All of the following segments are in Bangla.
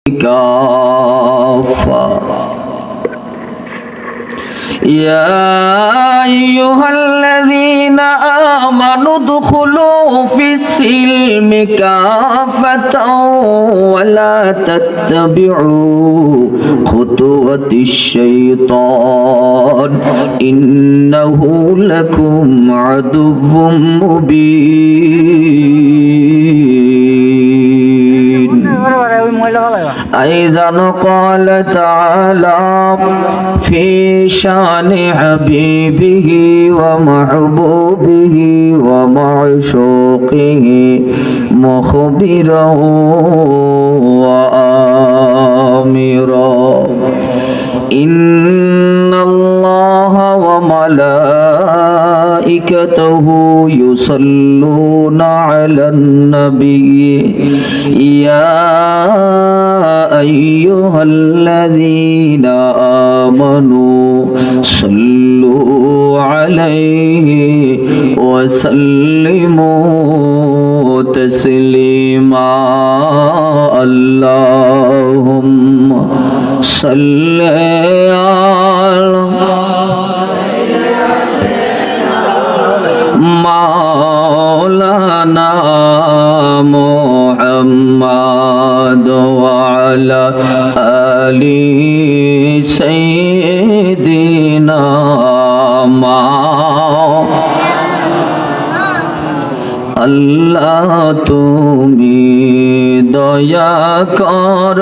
كافة يا أيها الذين آمنوا ادخلوا في السلم كافة ولا تتبعوا خطوات الشيطان إنه لكم عدو مبين. أيضا قال تعالى في شان حبيبه ومحبوبه ومعشوقه مخبرا وآمرا إن الله وملائكته يصلون على النبي يا أيها الذين آمنوا صلوا عليه وسلموا تسليما اللهم صل على مولانا محمد وعلى آل سيدنا আল্লাহ তুমি দয়া কর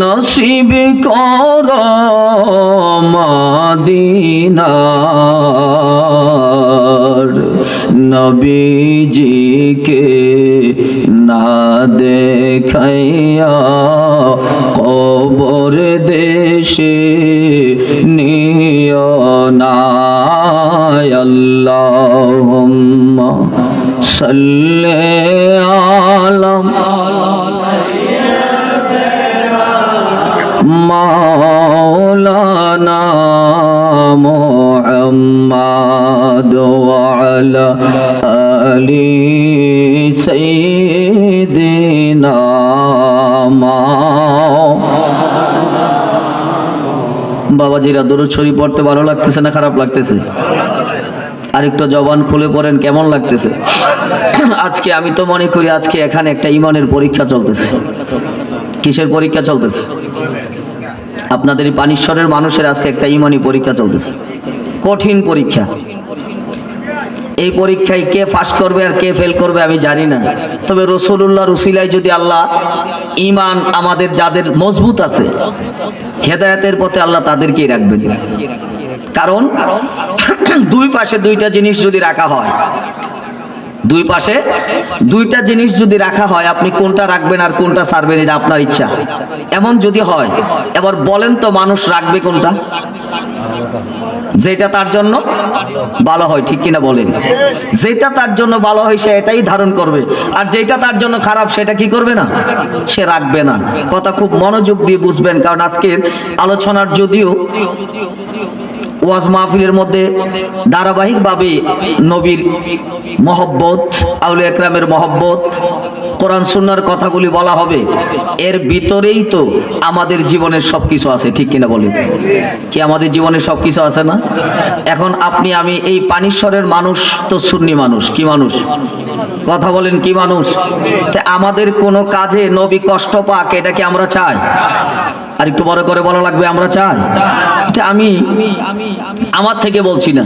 নসিব কর মদিনার নবীজিকে না দেখাইয়া কবর দেশে নিও না আল্লাহুম্মা সাল্লি আলা মাওলানা মুহাম্মদ ওয়া আলা আলি সাইয়্যিদিনা বাবাজিরা দরুদ শরীফ পড়তে ভালো লাগতেছে না খারাপ লাগতেছে? আরেকটু জবান খুলে পড়েন, কেমন লাগতেছে? আজকে আমি তো মনে করি আজকে এখানে একটা ঈমানের পরীক্ষা চলতেছে। কিসের পরীক্ষা চলতেছে? আপনাদের এই পানিশ্বরের মানুষের আজকে একটা ঈমানি পরীক্ষা চলতেছে, কঠিন পরীক্ষা। এই পরীক্ষায় কে পাস করবে আর কে ফেল করবে আমি জানি না, তবে রাসূলুল্লাহর উসিলায় যদি আল্লাহ ঈমান আমাদের যাদের মজবুত আছে হেদায়েতের পথে আল্লাহ তাদেরকেই রাখবেন। কারণ দুই পাশে দুইটা জিনিস যদি রাখা হয়, দুই পাশে দুইটা জিনিস যদি রাখা হয়, আপনি কোনটা রাখবেন আর কোনটা ছাড়বেন এটা আপনার ইচ্ছা। এমন যদি হয়, এবার বলেন তো মানুষ রাখবে কোনটা? যেটা তার জন্য ভালো হয়, ঠিক কিনা বলেন? যেটা তার জন্য ভালো হয় সে এটাই ধারণ করবে, আর যেটা তার জন্য খারাপ সেটা কি করবে না, সে রাখবে না। কথা খুব মনোযোগ দিয়ে বুঝবেন, কারণ আজকের আলোচনার যদিও ওয়াজ মাহফিলের মধ্যে ধারাবাহিকভাবে নবীর মহব্বত, আউলিয়া একরামের মহব্বত, কোরআন সুন্নাহর কথাগুলি বলা হবে, এর ভিতরেই তো আমাদের জীবনের সবকিছু আছে, ঠিক কিনা বলেন? কি আমাদের জীবনের সবকিছু আছে না? এখন আপনি আমি এই পানিশ্বরের মানুষ তো সুন্নি মানুষ, কি মানুষ? কথা বলেন, কি মানুষ? আমাদের কোনো কাজে নবী কষ্ট পাক এটা কি আমরা চাই? আর একটু বড় করে বলা লাগবে, আমরা চাই? আমি আমার থেকে বলছি না,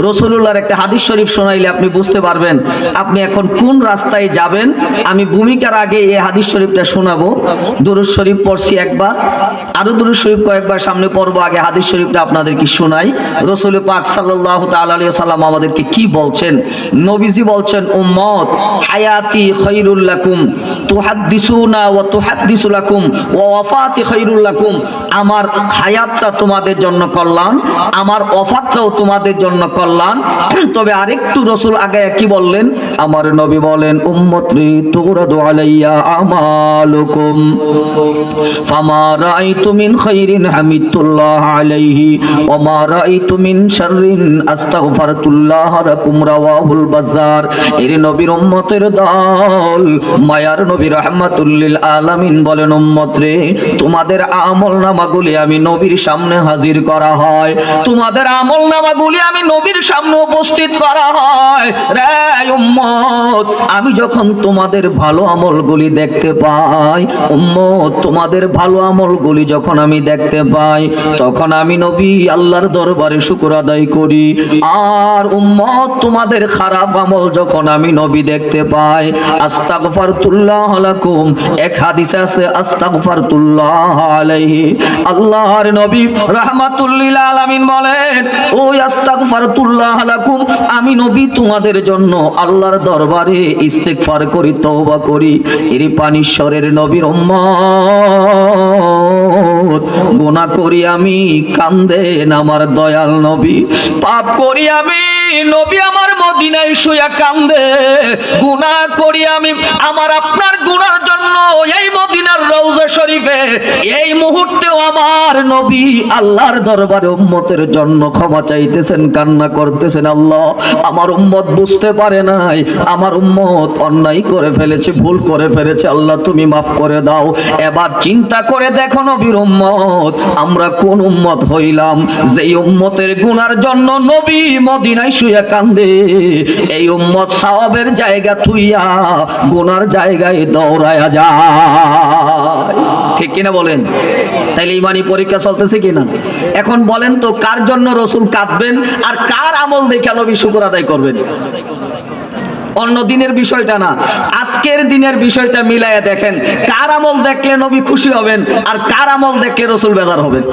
রাসূলুল্লাহর একটা হাদিস শরীফ শোনাইলে আপনি বুঝতে পারবেন আপনি এখন কোন রাস্তায় যাবেন। আমি ভূমিকার আগে এই হাদিস শরীফটা শোনাবো। দুরূদ শরীফ পড়ছি একবার, আরো দুরূদ শরীফ কয়েকবার সামনে পড়বো। আগে হাদিস শরীফটা আপনাদেরকে শোনাই। রাসূল পাক সাল্লাল্লাহু তাআলা আলাইহি ওয়াসাল্লাম আমাদেরকে কি বলছেন? নবীজি বলছেন, উম্মত হায়াতি খায়রুল লাকুম তুহাদ্দিসুনা ওয়া তুহাদ্দিসু লাকুম ওয়া ওয়াফাতি খায়রুল লাকুম। আমার হায়াতটা তোমাদের জন্য কল্যাণ, আমার ওয়াফাতটাও তোমাদের জন্য কল্যাণ। তবে আরেকটু রাসূল আগে কি বললেন? আমার নবী বলেন, উম্মতি তুরাদু আলাইয়া আমালুকুম ফামা রাআইতু মিন খাইরিন হামিদুল্লাহ আলাইহি ওয়া মা রাআইতু মিন শাররিন আস্তাগফিরুল্লাহ লাকুম রাওয়াহুল বাজ্জার। এর নবীর উম্মতের দল, মায়ার নবী রাহমাতুল লিল আলামিন বলেন, উম্মত রে, তোমাদের আমলনামাগুলি আমি নবীর সামনে হাজির করা হয়, তোমাদের আমলনামাগুলি আমি নবীর সামনে উপস্থিত করা হয়। রে উম্মত, আমি যখন তোমাদের ভালো আমলগুলি দেখতে পাই, উম্মত তোমাদের ভালো আমলগুলি যখন আমি দেখতে পাই, তখন আমি নবী আল্লাহর দরবারে শুকর আদায় করি। আর উম্মত তোমাদের খারাপ আমল যখন আমি নবী দেখতে পাই, আস্তাগফিরুল্লাহ লাকুম, এক হাদিসে আছে আস্তাগফিরুল্লাহ আলাইহি। আল্লাহর নবী রাহমাতুল লিল আলামিন বলেন, ওই আস্তাগফিরুল্লাহ লাকুম, আমি নবী তোমাদের জন্য আল্লাহর দরবারে ইস্তেগফার করি, তওবা করি। এর পানিশ্বরের নবীর উম্মত, গুনাহ করি আমি, কান্দেন আমার দয়াল নবী। পাপ করি আমি, নবী আমার মদিনায় শুয়া কান্দে। গুনাহ করি আমি, আমার আপনার গুনার জন্য এই মদিনার রওজা শরীফে এই মুহূর্তেও আমার নবী আল্লাহর দরবারে উম্মতের জন্য ক্ষমা চাইতেছেন, কান্না করতেছেন। আল্লাহ, আমার উম্মত বুঝতে পারে নাই, আমার উম্মত অন্যায় করে ফেলেছে, ভুল করে ফেলেছে, আল্লাহ তুমি মাফ করে দাও। এবার চিন্তা করে দেখো নবীর উম্মত, আমরা কোন উম্মত হইলাম যেই উম্মতের গুনার জন্য নবী মদিনায় শুয়ে কান্দে। এই উম্মত সওয়াবের জায়গা থুইয়া গুনার জায়গায় দৌড়ায়া যায়, ঠিক কিনা বলেন? তাইলে ইমানি পরীক্ষা চলতেছে কিনা? এখন বলেন তো, কার জন্য রসুল কাঁদবেন আর কার আমল দেখে নবী শুকর আদায় করবেন? অন্য দিনের বিষয়টা না, আজকের দিনের বিষয়টা মিলাইয়া দেখেন, কার আমল দেখলে নবী খুশি হবেন আর কার আমল দেখলে রসুল বেজার হবেন।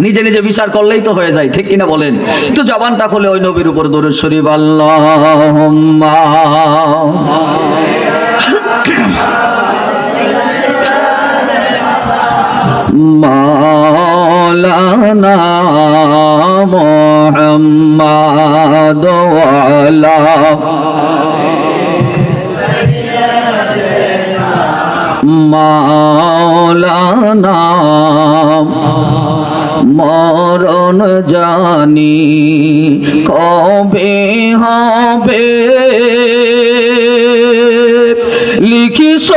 নিজে নিজে বিচার করলেই তো হয়ে যায়, ঠিক কিনা বলেন? একটু জবানটা খুলে ওই নবীর উপর দরুদ শরীফ, আল্লাহুম্মা মাওলানা মুহাম্মাদ ওয়া আলা মাওলানা, মরণ জানি কবে হবে, লিখিস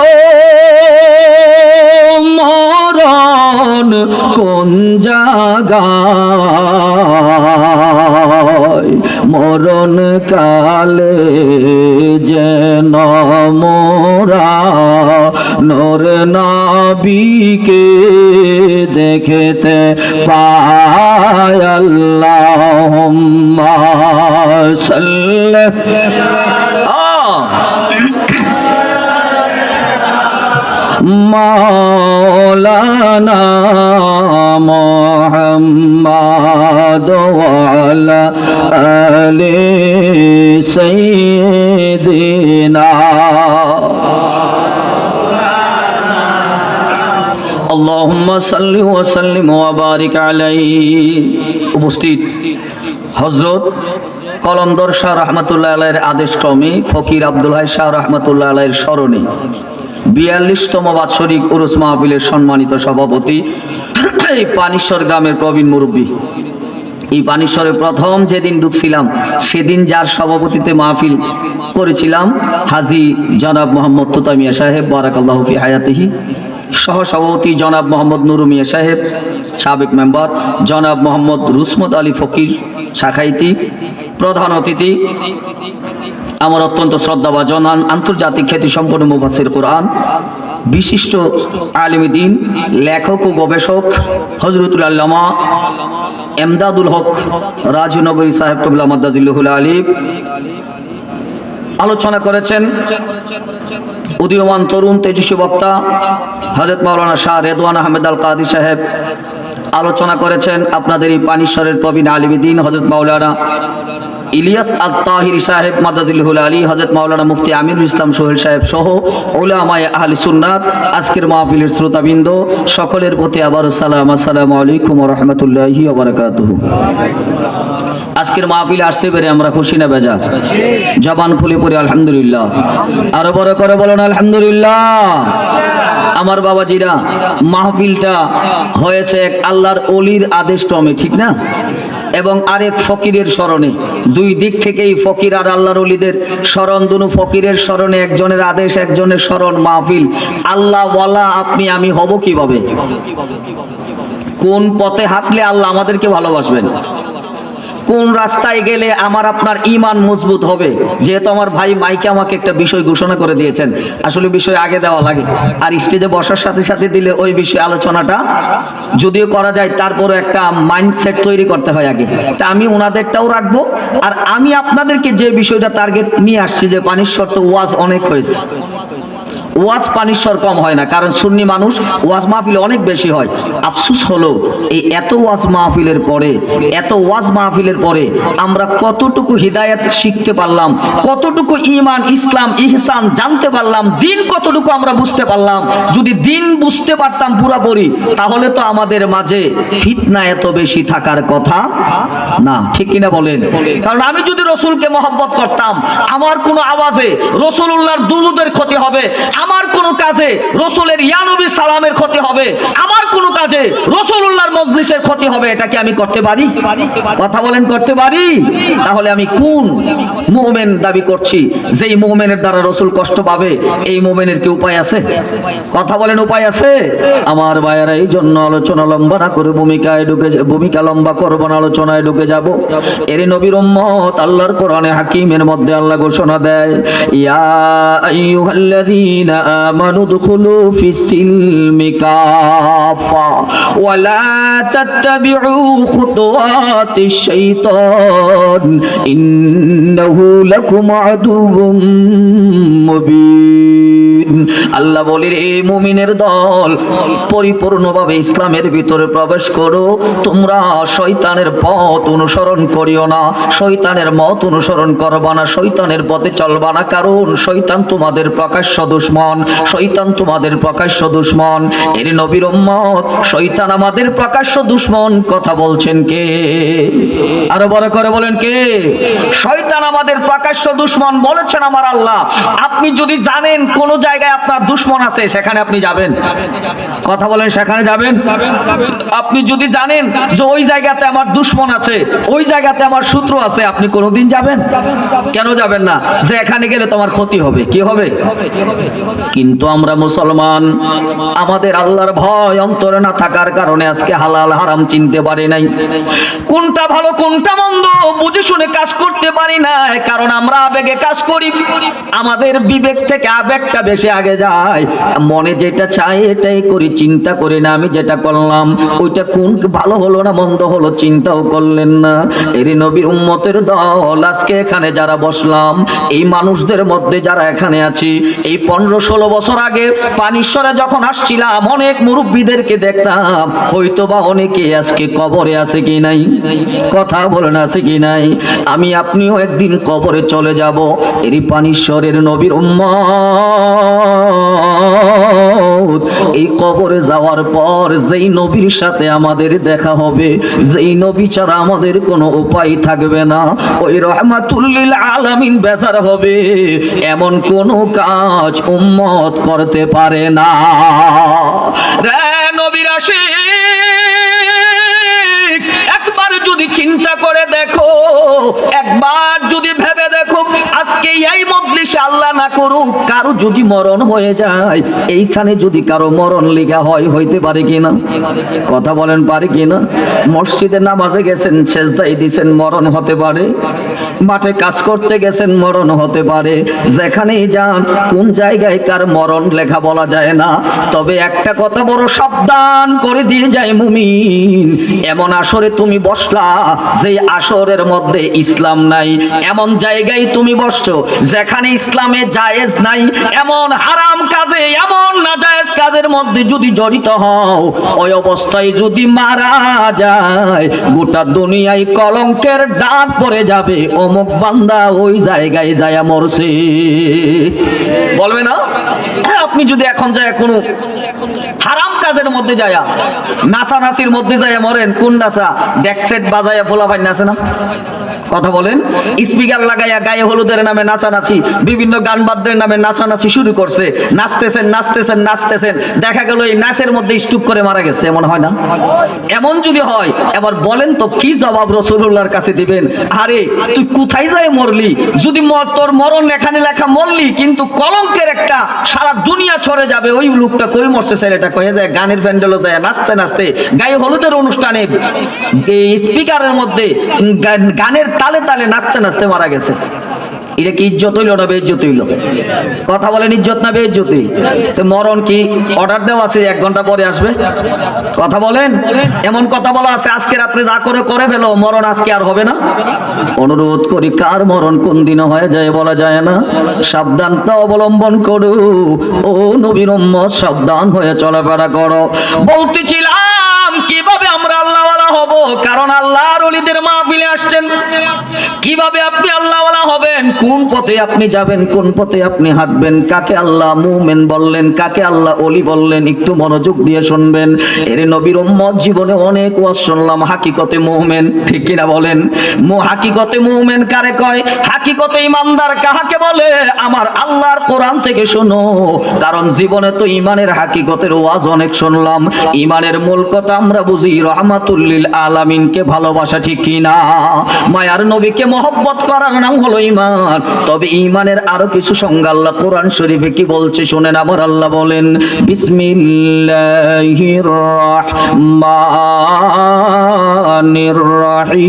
মরণ কোন জায়গায়, মরণ কালে যেন মোরা নূর নবীকে দেখতে পাই। আল্লাহুম্মা সাল্লি মাওলানা মুহাম্মাদ ওয়া আলা আলি সাইয়্যিদিনা। আল্লাহুম্মা সাল্লি ওয়া সাল্লিম ওয়া বারিক আলাইহি। উপস্থিত হযরত কলন্দর শাহ রহমাতুল্লাহ আলাইহির আদেশক্রমে ফকির আব্দুল হাই শাহ রহমাতুল্লাহ আলাইহির স্মরণে ৪২তম বাৎসরিক উরুস মাহফিলের সম্মানিত সভাপতি এই পানিশ্বর গ্রামের প্রবীণ মুরব্বী, এই পানিশ্বরে প্রথম যেদিন ঢুকছিলাম সেদিন যার সভাপতিতে মাহফিল করেছিলাম হাজী জনাব মোহাম্মদ তুতা মিয়া সাহেব, বারাকাল্লাহু ফি হায়াতিহি। সহসভাপতি জনাব মোহাম্মদ নুরু মিয়া সাহেব, সাবেক মেম্বার জনাব মোহাম্মদ রুসমত আলী ফকির শাখাইতি। প্রধান অতিথি আমার অত্যন্ত শ্রদ্ধাভাজন আন্তর্জাতিক খ্যাতিসম্পন্ন মুফাসসির কোরআন, বিশিষ্ট আলিম দ্বীন, লেখক ও গবেষক হযরতুল আল্লামা এমদাদুল হক রাজনগরী সাহেব কিবলা মাদ্দাজিল্লাহুল আলিম। আলোচনা করেছেন উদীয়মান তরুণ তেজস্বী বক্তা হযরত মাওলানা শাহ রেদওয়ান আহমেদ আল কাদি সাহেব। আলোচনা করেছেন আপনাদের এই পানিশ্বরের প্রবীণ আলিম দ্বীন হযরত মাওলানা ইলিয়াস আত-তাহিরি সাহেব মাদ্দাজিল্লাহুল আলী, হযরত মাওলানা মুফতি আমিনুল ইসলাম সোহেল সাহেব সহ উলামায়ে আহলে সুন্নাত। আজকের মাহফিলের শ্রোতাবৃন্দ সকলের প্রতি আবারও সালাম, আসসালামু আলাইকুম ওয়া রাহমাতুল্লাহি ওয়া বারাকাতুহু। আজকের মাহফিলে আসতে পেরে আমরা খুশি না বেজার? জবান খুলে পড়ি আলহামদুলিল্লাহ। আরো বড় করে বলুন আলহামদুলিল্লাহ। আমার বাবাজিরা, মাহফিলটা হয়েছে এক আল্লাহর ওলির আদেশ ক্রমে, ঠিক না? এবং আরেক ফকিরের স্মরণে। দুই দিক থেকেই ফকির আর আল্লাহর ওলিদের স্মরণ, দুনো ফকিরের স্মরণে, একজনের আদেশ একজনের স্মরণ, মাহফিল। আল্লাহ ওয়ালা আপনি আমি হব কিভাবে? কোন পথে হাঁটলে আল্লাহ আমাদেরকে ভালোবাসবেন? কোন রাস্তায় গেলে আমার আপনার ঈমান মজবুত হবে? যেহেতু আমার ভাই মাইকে আমাকে একটা বিষয় ঘোষণা করে দিয়েছেন, আসলে বিষয় আগে দেওয়া লাগে, আর স্টেজে বসার সাথে সাথে দিলে ওই বিষয়ে আলোচনাটা যদিও করা যায়, তারপরে একটা মাইন্ডসেট তৈরি করতে হয় আগে। তা আমি ওনাদেরটাও রাখবো, আর আমি আপনাদেরকে যে বিষয়টা টার্গেট নিয়ে আসছি, যে পানির শর্ত ওয়াজ অনেক হয়েছে, ওয়াজ পানির স্বর কম হয় না, কারণ সুন্নি মানুষ ওয়াজ মাহফিলে অনেক বেশি হয়। আফসোস হলো এই এত ওয়াজ মাহফিলের পরে আমরা কতটুকু হিদায়াত শিখতে পারলাম, কতটুকু ঈমান ইসলাম ইহসান জানতে পারলাম, দিন কতটুকু আমরা বুঝতে পারলাম। যদি দিন বুঝতে পারতাম পুরোপুরি, তাহলে তো আমাদের মাঝে ফিতনা এত বেশি থাকার কথা না, ঠিক কিনা বলেন? কারণ আমি যদি রসুলকে মহব্বত করতাম, আমার কোনো আওয়াজে রসুলুল্লাহর দুরূদের ক্ষতি হবে, আমার কোনো কাজে রসুলের ইয়া নবী সালামের ক্ষতি হবে, আমার কোনো কাজে রসুলুল্লাহর মজলিসের ক্ষতি হবে, এটা কি আমি করতে পারি? কথা বলেন, করতে পারি? তাহলে আমি কোন মুমিন দাবি করছি? যেই মুমিনের দ্বারা রসুল কষ্ট পাবে, এই মুমিনের কি উপায় আছে? কথা বলেন, উপায় আছে? আমার ভাইয়েরা, এই জন্য আলোচনা লম্বা না করে ভূমিকা লম্বা করব না, আলোচনায় ঢুকে যাব। এরই নবীর উম্মত, আল্লাহর কোরআনে হাকিমের মধ্যে আল্লাহ ঘোষণা দেয়, ইয়া আইয়ুহাল্লাযীনা আমানু দুখুলু ফিস-সিলমি কাফা ওয়া লা তাত্তাবিউ খুতুওয়াতিশ শাইতান ইন্নাহু লাকুম আদুউম মুবিন। আল্লাহ বলেন, এই মুমিনের দল, পরিপূর্ণভাবে ইসলামের ভিতরে প্রবেশ করো, তোমরা শয়তানের পথ অনুসরণ করিও না, শয়তানের মত অনুসরণ করবা না, শয়তানের পথে চলবা না, কারণ শয়তান তোমাদের প্রকাশ্য দুশমন, শয়তান তোমাদের প্রকাশ্য দুশমন। এর নবীর উম্মত, শয়তান আমাদের প্রকাশ্য দুশমন। কথা বলছেন কে? আরো বড় করে বলেন কে? শয়তান আমাদের প্রকাশ্য দুশমন বলেছেন আমার আল্লাহ। আপনি যদি জানেন কোন জায়গায় আপনার দুশমন আছে, সেখানে আপনি যাবেন? কথা বলেন, সেখানে যাবেন? আপনি যদি জানেন যে ওই জায়গাতে আমার দুশমন আছে, ওই জায়গাতে আমার শত্রু আছে, আপনি কোনোদিন যাবেন? কেন যাবেন না? যে এখানে গেলে তোমার ক্ষতি হবে। কি হবে? কিন্তু আমরা মুসলমান, আমাদের আল্লাহর ভয় অন্তরে না থাকার কারণে আজকে হালাল হারাম চিনতে পারি নাই, কোনটা ভালো কোনটা মন্দ বুঝে শুনে কাজ করতে পারি না, কারণ আমরা আবেগে কাজ করি, আমাদের বিবেক থেকে আবেগটা বেশি আগে যায়, মনে যেটা চাই এটাই করি, চিন্তা করি না আমি যেটা করলাম ওইটা কোন ভালো হলো না মন্দ হলো, চিন্তাও করলেন না। এর নবীর উম্মতের দল, আজকে এখানে যারা বসলাম, এই মানুষদের মধ্যে যারা এখানে আছি, এই 15-16 বছর আগে পানিশ্বরে যখন আসছিলাম, অনেক মুরব্বীদেরকে দেখতাম, হয়তো বা অনেকে আজকে কবরে আছে কি নাই? কথা বলেন, আছে কি নাই? আমি আপনিও একদিন কবরে চলে যাব। এরই পানিশ্বরের নবীর উম্মত, এই কবরে যাওয়ার পর যেই নবীর সাথে আমাদের দেখা হবে, যেই নবী ছাড়া আমাদের কোনো উপায় থাকবে না, ওই রহমাতুল লিল আলামিন বেজার হবে, এমন কোনো কাজ উম্মত করতে পারে না। রে নবীর আশিক, একবার যদি চিন্তা করে দেখো, একবার যদি ভেবে দেখো, আজকে এই মজলিসে আল্লাহ না করুক কারো যদি মরণ হয়ে যায়, এইখানে যদি কারো মরণ লেখা হয়, হইতে পারে কিনা? কথা বলেন, পারে কিনা? মসজিদে নামাজে গেছেন, সেজদায় দিয়েছেন, মরণ হতে পারে। মাঠে কাজ করতে গেছেন, মরণ হতে পারে। যেখানেই যান, কোন জায়গায় কার মরণ লেখা বলা যায় না। তবে একটা কথা বড় সাবধান করে দিয়ে যায় মুমিন, এমন আসরে তুমি বসলা যে আসরের মধ্যে ইসলাম নাই, এমন জায়গায় তুমি বসছো যেখানে ইসলামে জায়েজ নাই, এমন হারাম কাজে, এমন নাজায়েজ কাজের মধ্যে যদি জড়িত হও, ওই অবস্থায় যদি মারা যায়, গোটা দুনিয়ায় কলঙ্কের দাগ পড়ে যাবে, অমুক বান্দা ওই জায়গায় যায় মরছে। বলবে না? আপনি যদি এখন যায় কোনো হারাম কাজের মধ্যে যায়, নাচানাচির মধ্যে যায় মরেন, কোন নাচা? ডেক সেট বাজায়া পোলা ভাই নাচে না? কথা বলেন। স্পিকার লাগাইয়া গায়ে হলুদের নামে নাচানাচি, বিভিন্ন গান বাদ্যের নামে নাচানাচি শুরু করছে, নাচতেছেন নাচতেছেন নাচতেছেন, দেখা গেল এই নাচের মধ্যে স্টুক করে মারা গেছে, এমন হয় না? এমন যদি হয়, এবার বলেন তো কি জবাব রাসূলুল্লাহর কাছে দিবেন? আরে তুই কোথায় যায় মরলি? যদি তোর মরণ এখানে লেখা মরলি, কিন্তু কলঙ্কের একটা সারা দুনিয়া ছড়ে যাবে। ওই লোকটা কই মরছে, ছেলেটা কয়ে যায় গানের প্যান্ডেলও যায় নাচতে নাচতে, গায়ে হলুদের অনুষ্ঠানে স্পিকারের মধ্যে গানের তালে তালে নাচতে নাচতে মারা গেছে। এটা কি ইজ্জত হইল না বেইজ্জত হইল? কথা বলেন, ইজ্জত না বেইজ্জতি? তো মরণ কি অর্ডার দেওয়া আছে 1 ঘন্টা পরে আসবে? কথা বলেন। এমন কথা বলা আছে আজকে রাত্রে যা করে করে ফেলো, মরণ আজকে আর হবে না। অনুরোধ করি, কার মরণ কোন দিন হয়ে যায় বলা যায় না। সাবধানতা অবলম্বন করো ও নবীর উম্মত, সাবধান হয়ে চলাফেরা করো। বলতেছিলাম কিভাবে আমরা আল্লাহওয়ালা হব, কারণ আল্লাহর ওলিদের মাহফিলে আসছেন। কিভাবে আপনি আল্লাহওয়ালা হবেন, কোন পথে আপনি যাবেন, কোন পথে আপনি হাঁটবেন, কাকে আল্লাহ মুমিন বললেন, কাকে আল্লাহ ওলি বললেন, একটু মনোযোগ দিয়ে শুনবেন। এর নবীর উম্মত জীবনে অনেক ওয়াজ শুনলাম হাকিকতে মুমিন, ঠিক কিনা বলেন? হাকিকতে মুমিন কারে কয়? হাকিকতে ইমানদার কাহাকে বলে? আমার আল্লাহর কোরআন থেকে শোনো, কারণ জীবনে তো ইমানের হাকিকতের ওয়াজ অনেক শুনলাম। ইমানের মূল কথা আমরা বুঝি রহমাতুল লিল আলামিনকে ভালোবাসা, ঠিক কিনা? মায়ার নবীকে মহব্বত করার নাম হলো ঈমান। তবে ঈমানের আরো কিছু সংজ্ঞা আল্লাহ কোরআন শরীফে কি বলছে শুনেন। আমার আল্লাহ বলেন, বিসমিল্লাহির রাহমানির রাহিম।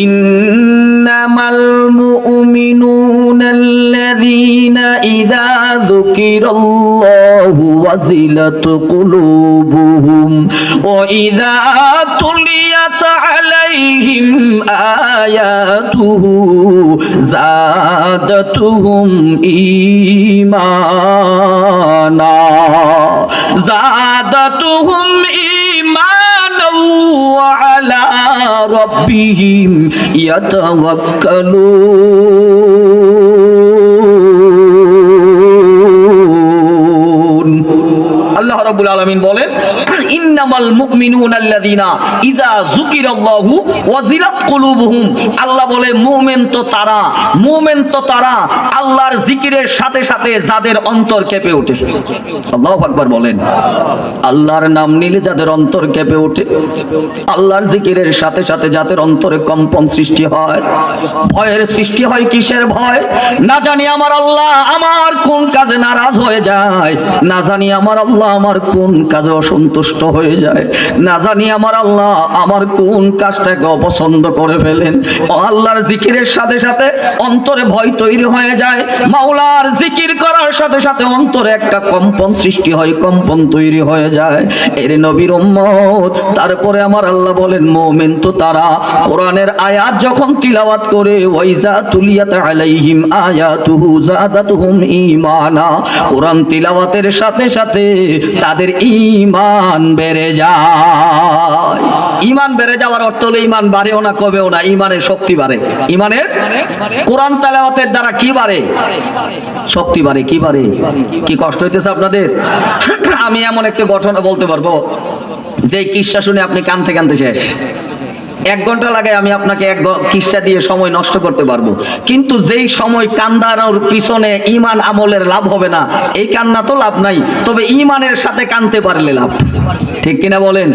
ইন্নামাল মুমিনুনা আল্লাযীনা ইযা যুকিরাল্লাহু ওয়াজিলাত কুলুবুহুম ওয়া ইযা তুলিয়াত আলাইহিম আয়াতুহু যাদাতুহুম ঈমানা যাদাতুহুম ঈমানা ওয়া আলা রাব্বিহিম ইয়াতাওয়াক্কালুন। আল্লাহ রাব্বুল আলামিন বলেন, ইন্নামাল মুমিনুনা আল্লাযীনা ইযা যুকিরাল্লাহু ওয়াজিলাত কুলুবুহুম। আল্লাহ বলে মুমিন তো তারা, মুমিন তো তারা আল্লাহর জিকিরের সাথে সাথে যাদের অন্তর কেঁপে ওঠে। আল্লাহু আকবার বলেন। আল্লাহর নাম নিলে যাদের অন্তর কেঁপে ওঠে, আল্লাহর জিকিরের সাথে সাথে যাদের অন্তরে কম্পন সৃষ্টি হয়। ভয়ের সৃষ্টি হয় কিসের ভয়? না জানি আমার আল্লাহ আমার কোন কাজে নারাজ হয়ে যায়, না জানি আমার আল্লাহ আমার কোন কাজে অসন্তুষ্ট হয়ে যায়, না জানি আমার আল্লাহ আমার কোন কাজটাকে অপছন্দ করে ফেলেন। ও আল্লাহর জিকিরের সাথে সাথে অন্তরে ভয় তৈরি হয়ে যায়। মাওলার জিকির করার সাথে সাথে অন্তরে একটা কম্পন সৃষ্টি হয়, কম্পন তৈরি হয়ে যায়। এর নবীর উম্মত, তারপরে আমার আল্লাহ বলেন মুমিন তো তারা কোরআনের আয়াত যখন তিলাওয়াত করে, ওয়াইজা তুলিয়াত আলাইহিম আয়াতুহু যাদাতুহুম ঈমানা, কোরআন তিলাওয়াতের সাথে সাথে তাদের ঈমান বেড়ে যায়। ঈমান বেড়ে যাওয়ার অর্থ হলো ঈমান বাড়েও না কমেও না, ঈমানের শক্তি বাড়ে। ঈমানের কোরআন তেলাওয়াতের দ্বারা কি বাড়ে? শক্তি বাড়ে। কি বাড়ে? কি কষ্ট হইতেছে আপনাদের? আমি এমন একটা ঘটনা বলতে পারবো যে কিসসা শুনে আপনি কানতে কানতে শেষ। 1 ঘন্টা লাগে আমি আপনাকে এক কিসসা দিয়ে সময় নষ্ট করতে পারবো, কিন্তু যেই সময় কান্দানোর পিছনে ঈমান আমলের লাভ হবে না, এই কান্না তো লাভ নাই। তবে ঈমানের সাথে কানতে পারলে লাভ, ঠিক কিনা বলেন?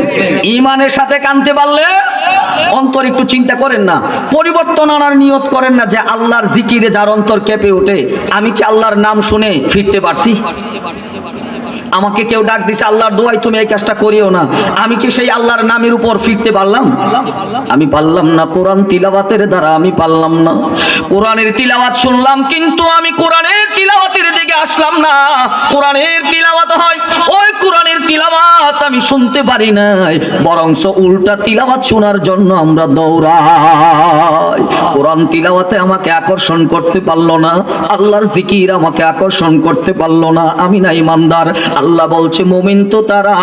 ঈমানের সাথে কানতে পারলে অন্তর একটু চিন্তা করেন না, পরিবর্তন আনার নিয়ত করেন না যে আল্লাহর জিকিরে যার অন্তর কেঁপে ওঠে, আমি কি আল্লাহর নাম শুনে ফিরতে পারছি? আমাকে কেউ ডাক দিছে আল্লাহর দোয়াই তুমি এই কাজটা করিও না, আমি কি সেই আল্লাহর নামের উপর ফিরতে পারলাম? আমি পারলাম না। কোরআন তিলাওয়াতের দ্বারা আমি পারলাম না। কোরআনের তিলাওয়াত শুনলাম, কিন্তু আমি কোরআনের তিলাওয়াতের দিকে আসলাম না। কোরআনের তিলাওয়াত হয়, ওই কোরআনের তিলাওয়াত আমি শুনতে পারি নাই, বরংস উল্টা তিলাওয়াত শোনার জন্য আমরা দৌড়াই। কোরআন তিলাওয়াতে আমাকে আকর্ষণ করতে পারলো না, আল্লাহর জিকির আমাকে আকর্ষণ করতে পারলো না, আমি না ঈমানদার। আল্লাহ বলছে মুমিন তো তারা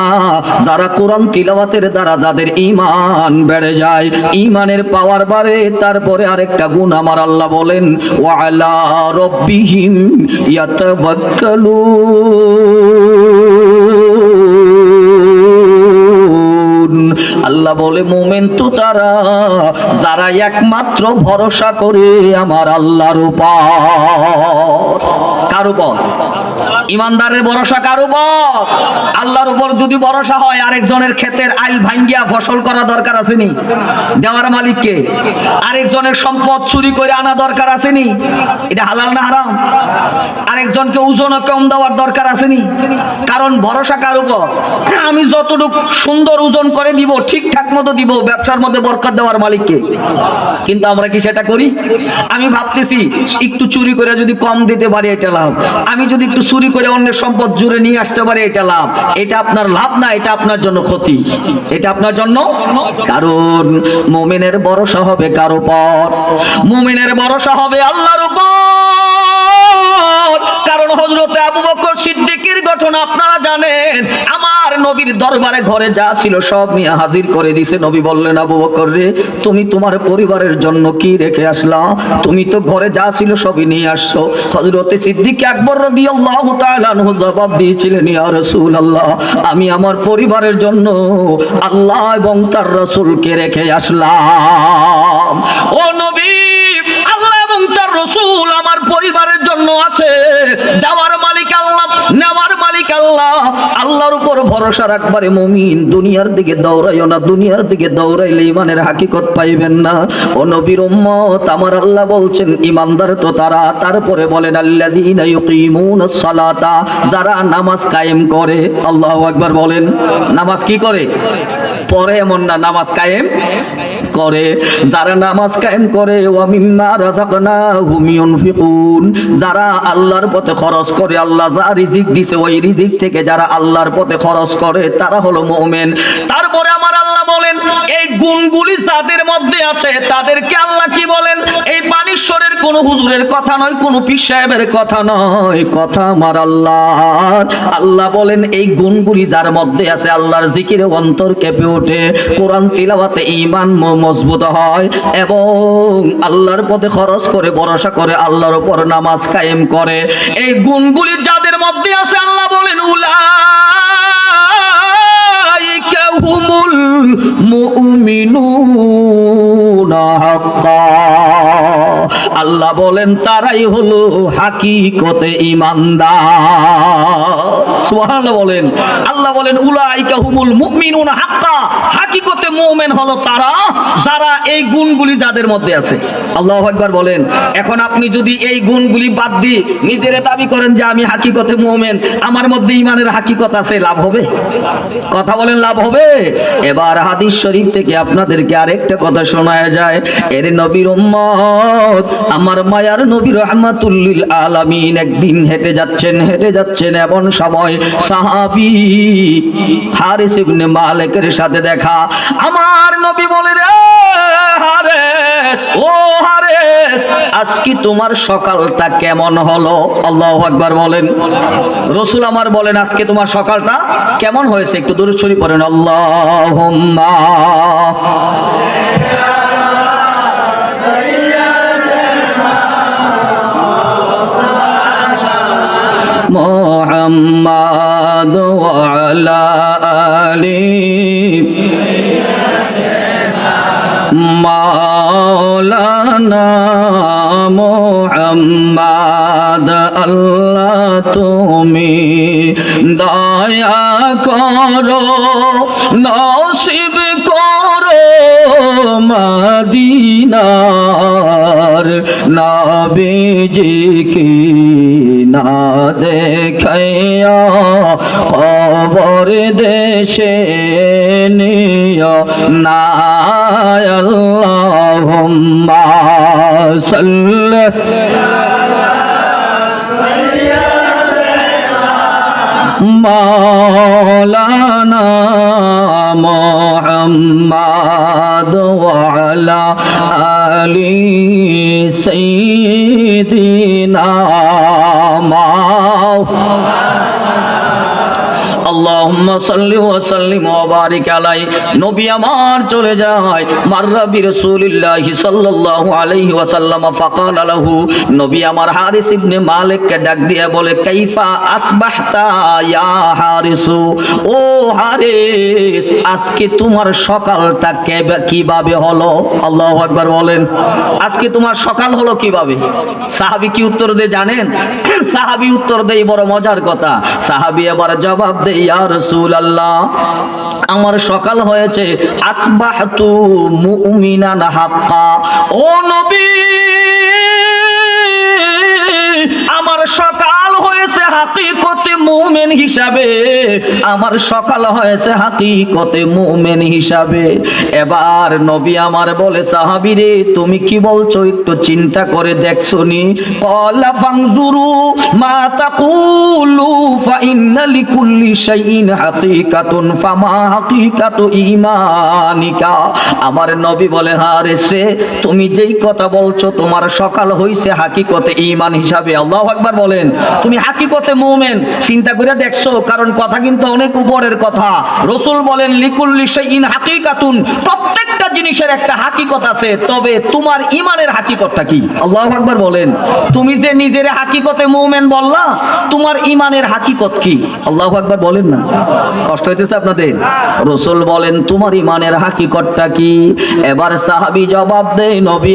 যারা কোরআন তিলাওয়াতের দ্বারা যাদের ঈমান বেড়ে যায়, ঈমানের পাওয়ার বাড়ে। তারপরে আরেকটা গুণ আমার আল্লাহ বলেন, ওয়া আলা রাব্বিহিম ইয়াতাওয়াক্কালুন। আল্লাহ বলে মুমিন তো তারা যারা একমাত্র ভরসা করে আমার আল্লাহর উপর। কার উপর? ইমানদারের ভরসা কার উপর? আল্লাহর উপর যদি ভরসা হয়, আরেকজনের ক্ষেতের আইল ভাঙ্গিয়া ফসল করা দরকার আসেনি? দেওয়ার মালিককে। আরেকজনের সম্পদ চুরি করে আনা দরকার আসেনি? এটা হালাল না হারাম? আরেকজনকে ওজন কম দেওয়ার দরকার আসেনি? কারণ ভরসা কার উপর? আমি যতটুকু সুন্দর ওজন করে দিব, ঠিকঠাক মতো দিব, ব্যবসার মধ্যে বরকত দেওয়ার মালিককে। কিন্তু আমরা কি সেটা করি? আমি ভাবতেছি একটু চুরি করে যদি কম দিতে পারি এটা লাভ, আমি যদি একটু চুরি করে অন্যের সম্পদ জুড়ে নিয়ে আসতে পারি এটা লাভ। এটা আপনার লাভ না, এটা আপনার জন্য ক্ষতি। এটা আপনার জন্য, কারণ মুমিনের ভরসা হবে কার উপর? মুমিনের ভরসা হবে আল্লাহর উপর। কারণ হযরতে আবু বকর সিদ্দিকের ঘটনা আপনারা জানেন। আমার নবীর দরবারে ঘরে যা ছিল সব নিয়ে হাজির করে দিয়েছে। নবী বললেন, আবু বকর রে, তুমি তোমার পরিবারের জন্য কি রেখে আসলা? তুমি তো ঘরে যা ছিল সবই নিয়ে আসছো। হযরতে সিদ্দিক আকবর রাদিয়াল্লাহু তাআলা আনহু জবাব দিয়েছিলেন, ইয়া রাসূলুল্লাহ, আমি আমার পরিবারের জন্য আল্লাহ এবং তার রাসূলকে রেখে আসলাম। ও নবী, আল্লাহ এবং তার রাসূল আমার পরিবারের জন্য আছে। দেওয়ার মালিক আল্লাহ, নেওয়ার মালিক আল্লাহ। আল্লাহর উপর ভরসা রাখবারে মুমিন। দুনিয়ার দিকে দৌড়াইও না, দুনিয়ার দিকে দৌড়াইলে ইমানের হাকিকত পাইবেন না। ও নবীর উম্মত, আমার আল্লাহ বলছেন ইমানদার তো তারা। তারপরে বলেন আল্লাযীনা ইউকিমুনাস সালাতা, যারা নামাজ কায়েম করে। আল্লাহু আকবার বলেন। নামাজ কি করে? পরে এমন না, নামাজ কায়েম করে। যারা নামাজ কায়েম করে, ওয়া মিম্মা রাযাকনাহুম ইউনফিকুন, যারা আল্লাহর পথে খরচ করে, আল্লাহ যা রিজিক দিয়েছে ওই রিজিক থেকে যারা আল্লাহর পথে খরচ করে তারা হলো মুমিন। তারপরে আমার আল্লাহ বলেন এই গুণগুলি যাদের মধ্যে আছে তাদেরকে আল্লাহ কি বলেন? এই বানেশ্বরের কোন হুজুরের কথা নয়, কোন পীর সাহেবের কথা নয়, কথা আমার আল্লাহ। আল্লাহ বলেন এই গুণগুলি যার মধ্যে আছে, আল্লাহর জিকিরে অন্তর কেঁপে ওঠে, কোরআন তিলাওয়াতে ঈমান মজবুত হয় এবং আল্লাহর পথে খরচ করে, ভরসা করে, আল্লাহর উপর নামাজ কায়েম করে। এই গুণগুলি যাদের মধ্যে আছে আল্লাহ বলেন উলাইকা হুমুল মুমিনুনা হাক্কা। আল্লাহ বলেন তারাই হলো হাকিকতে ঈমানদার। সুবহানাল্লাহ বলেন। আল্লাহ বলেন উলাইকা হুমুল মুমিনুনা হাক্কা, হাকিকতে মুমিন হলো তারা যারা এই গুণগুলি যাদের মধ্যে আছে। আল্লাহু আকবার বলেন। এখন আপনি যদি এই গুণগুলি বাদ দিয়ে নিজের দাবি করেন যে আমি হাকিকতে মুমিন, আমার মধ্যে ঈমানের হাকিকত আছে, লাভ হবে? কথা বলেন, লাভ হবে? এবার হাদিস শরীফ থেকে আপনাদেরকে আরেকটা কথা শোনায়া যায়। এর নবীর উম্মত, আমার মায়ার নবী রাহমাতুল লিল আলামিন একদিন হেঁটে যাচ্ছেন এমন সময় সাহাবী হারিস ইবনে মালিকের সাথে দেখা। আমার নবী বলে, রে হারিস, ও হারিস, আজকে তোমার সকালটা কেমন হলো? আল্লাহু আকবার বলেন। রাসূল আমার বলেন আজকে তোমার সকালটা কেমন হয়েছে? একটু দরুদ শরীফ পড়েন। আল্লাহুম্মা মুহাম্মাদ ওয়া আলা আলি মাওলানা মুহাম্মাদ। আল্লাহ তুমি দয়া করো, নসিব করো মদিনার নবীজি কি না দেখাইয়া কবর দেশে নিও না। আল্লাহুম্মা সাল্লি মাওলানা মুহাম্মাদ ওয়া আলা আলি সাইয়্যিদিনা আল্লাহুম্মা সাল্লি ওয়া সাল্লিম ওয়া বারিক আলাইহি। নবী আমার চলে যায়, মাররা বিরাসূলিল্লাহি সাল্লাল্লাহু আলাইহি ওয়াসাল্লাম ফাকালা লাহু, নবী আমার হারিস ইবনে মালিককে ডাক দিয়ে বলে, কাইফা আসবাহতা ইয়া হারিসু, ও হারিস আজকে তোমার সকালটা কিভাবে হলো? আল্লাহু আকবার বলেন। আজকে তোমার সকাল হলো কিভাবে? সাহাবী কি উত্তর দেয় জানেন? সাহাবী উত্তর দেয় বড় মজার কথা। সাহাবী এবার জবাব দেয়, ইয়া রাসূলুল্লাহ, আমার সকাল হয়েছে আসবাহতু মুমিনান হাক্কা, ও নবী আমার সকাল হয়েছে হাকিকতে মুমিন হিসাবে, আমার সকাল হয়েছে হাকিকতে মুমিন হিসাবে। এবার নবী আমার বলে, সাহাবী রে তুমি কি বলছো একটু চিন্তা করে দেখছনি? ক্বালা ফানজুরু মা তাকুলু ফা ইন্না লিকুল্লি শাইইন হাকিকাতুন ফামা হাকিকাতু ঈমানিকা। আমার নবী বলে, হারিস রে তুমি যেই কথা বলছো তোমার সকাল হইছে হাকিকতে ঈমান হিসাবে। আল্লাহু আকবার বলেন। তুমি হাকিকতে মুমিন চিন্তা করে দেখছো? কারণ কথা কিন্তু অনেক উপরের কথা। রাসূল বলেন লিকুল্লি শাইইন হাকিকাতুন, প্রত্যেকটা জিনিসের একটা হাকিকত আছে, তবে তোমার ঈমানের হাকিকতটা কি? আল্লাহু আকবার বলেন। তুমি যে নিজের হাকিকতে মুমিন বললা, তোমার ঈমানের হাকিকত কি? আল্লাহু আকবার বলেন না। কষ্ট হইতেছে আপনাদের? রাসূল বলেন তোমার ঈমানের হাকিকতটা কি? এবার সাহাবী জবাব দেয়, নবী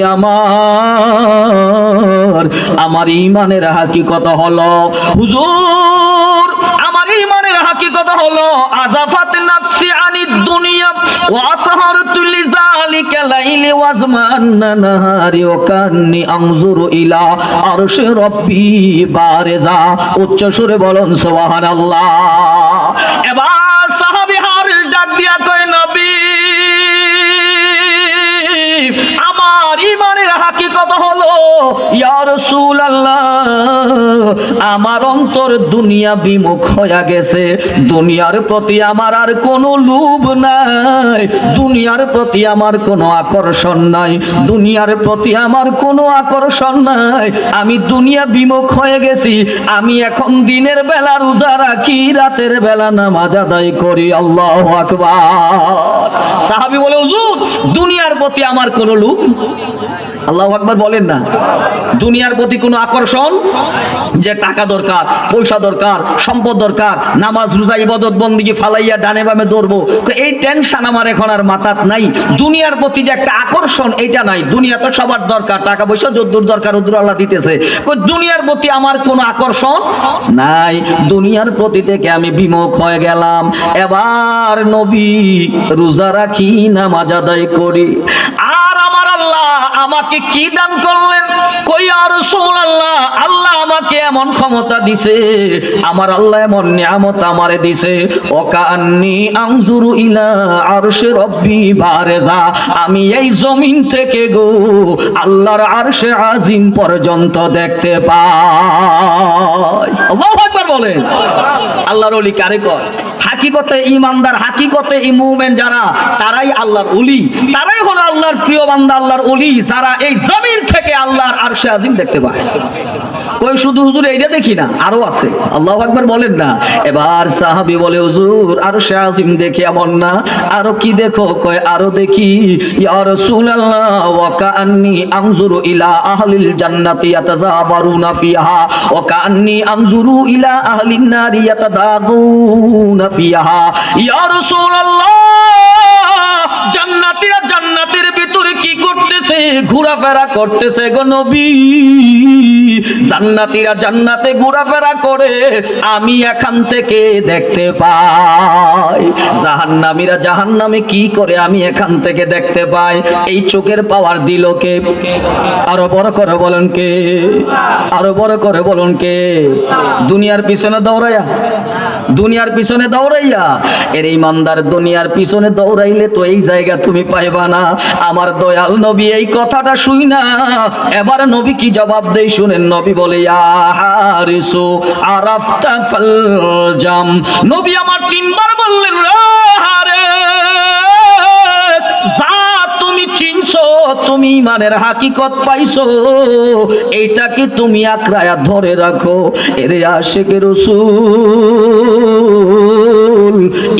আমার ঈমানের হাকিকত হলো, হুজুর আমার ঈমানের হাকিকত হলো আযাফাত নাফসি আনিদ দুনিয়া ওয়া আসহারতু লিযালিকা লাইলি ওয়া যমান্না নাহারি ওয়া কান্নি আনজুরু ইলা আরশি রাব্বি বারিজা। উচ্চ সুরে বলুন সুবহানাল্লাহ। এবার সাহাবী হারিস ডাক দিয়া কয়, নবী আমার ঈমানের হাকিকত হলো, ইয়া রাসূলুল্লাহ আমার অন্তর দুনিয়া বিমুখ হয়ে গেছে, দুনিয়ার প্রতি আমার আর কোনো লোভ নাই, দুনিয়ার প্রতি আমার কোনো আকর্ষণ নাই, দুনিয়ার প্রতি আমার কোনো আকর্ষণ নাই, আমি দুনিয়া বিমুখ হয়ে গেছি। আমি এখন দিনের বেলা রোজা রাখি, রাতের বেলা নামাজ আদায় করি। আল্লাহু আকবার। সাহাবী বলে, হুজুর দুনিয়ার প্রতি আমার কোনো লোভ। আল্লাহু আকবার বলেন না। দুনিয়ার প্রতি কোনো আকর্ষণ, যে টাকা দরকার, পয়সা দরকার, সম্পদ দরকার, নামাজ রোজা ইবাদত বন্দেগী ফালাইয়া ডানে বামে দৌড়বো, এই টেনশন আমার এখন আর মাথাত নাই। দুনিয়ার প্রতি যে একটা আকর্ষণ এটা নাই। দুনিয়া তো সবার দরকার, টাকা পয়সা যদ্দূর দরকার ওদ্দূর আল্লাহ দিতেছে। দুনিয়ার প্রতি আমার কোনো আকর্ষণ নাই, দুনিয়ার প্রতি থেকে আমি বিমুখ হয়ে গেলাম। এবার নবী রোজা রাখি, নামাজ আদায় করি, আর আমার আল্লাহ আমাকে কি দান করলেন? কই ইয়া রাসূলুল্লাহ আল্লাহ আমাকে এমন ক্ষমতা দিছে, আমার আল্লাহ এমন নিয়ামত আমারে দিছে, ওকান্নি আনজুরু ইলা আরশি রাব্বি বারিজা, আমি এই জমিন থেকে গো আল্লাহর আরশে আজিম পর্যন্ত দেখতে পাই। আল্লাহু আকবার বলেন। আল্লাহর ওলি কারে কয়? হাকিকতে ঈমানদার, হাকিকতে মুমিন যারা, তারাই আল্লাহর ওলি, তারাই হলো আল্লাহর প্রিয় বান্দা, আল্লাহর ওলি, যারা এই জমিন থেকে আল্লাহর আরশে আজিম দেখতে পায়। কই শুধু হুজুর এইটা দেখি না, আরো আছে। আল্লাহু আকবার বলেন না। এবার সাহাবী বলে, হুজুর আরশে আজিম দেখে এমন না, আরো কি দেখো? কয় আরো দেখি, ইয়া রাসূলুল্লাহ ওয়া কান্নি আনজুরু ইলা আহলিল জান্নাতি ইয়াতাযাবারুনা ফিহা ওয়া কান্নি আনজুরু ইলা আহলিন নারি ইয়াতাদাগুনা ফিহা। ইয়া রাসূলুল্লাহ জান্নাতীরা জান্নাতের ভিতরে কি করতেছে? ঘোরাফেরা করতেছে গো নবী। জান্নাতীরা জান্নাতে ঘোরাফেরা করে, আমি এখান থেকে দেখতে পাই। জাহান্নামীরা জাহান্নামে কি করে, আমি এখান থেকে দেখতে পাই। এই চোখের পাওয়ার দিল কে? আরো বড় করে বলেন কে? আরো বড় করে বলুন কে? দুনিয়ার পিছনে দৌড়াইয়া, দুনিয়ার পিছনে দৌড়াইয়া। এর ইমানদার দুনিয়ার পিছনে দৌড়াইলে তো এই জায়গা তুমি পাইবা না। আমার দয়াল নবী এই কথাটা শুই না, এবার নবী কি জবাব দেয় শুনেন। নবী বলে, ইয়া হারিসু আরাফতা ফালজাম। নবী আমার তিনবার বললেন, হারিস যা তুমি চিনছো, তুমি ইমানের হাকিকত পাইছো, এইটাকে তুমি আঁকড়ায়া ধরে রাখো। এরে আশিক রাসূল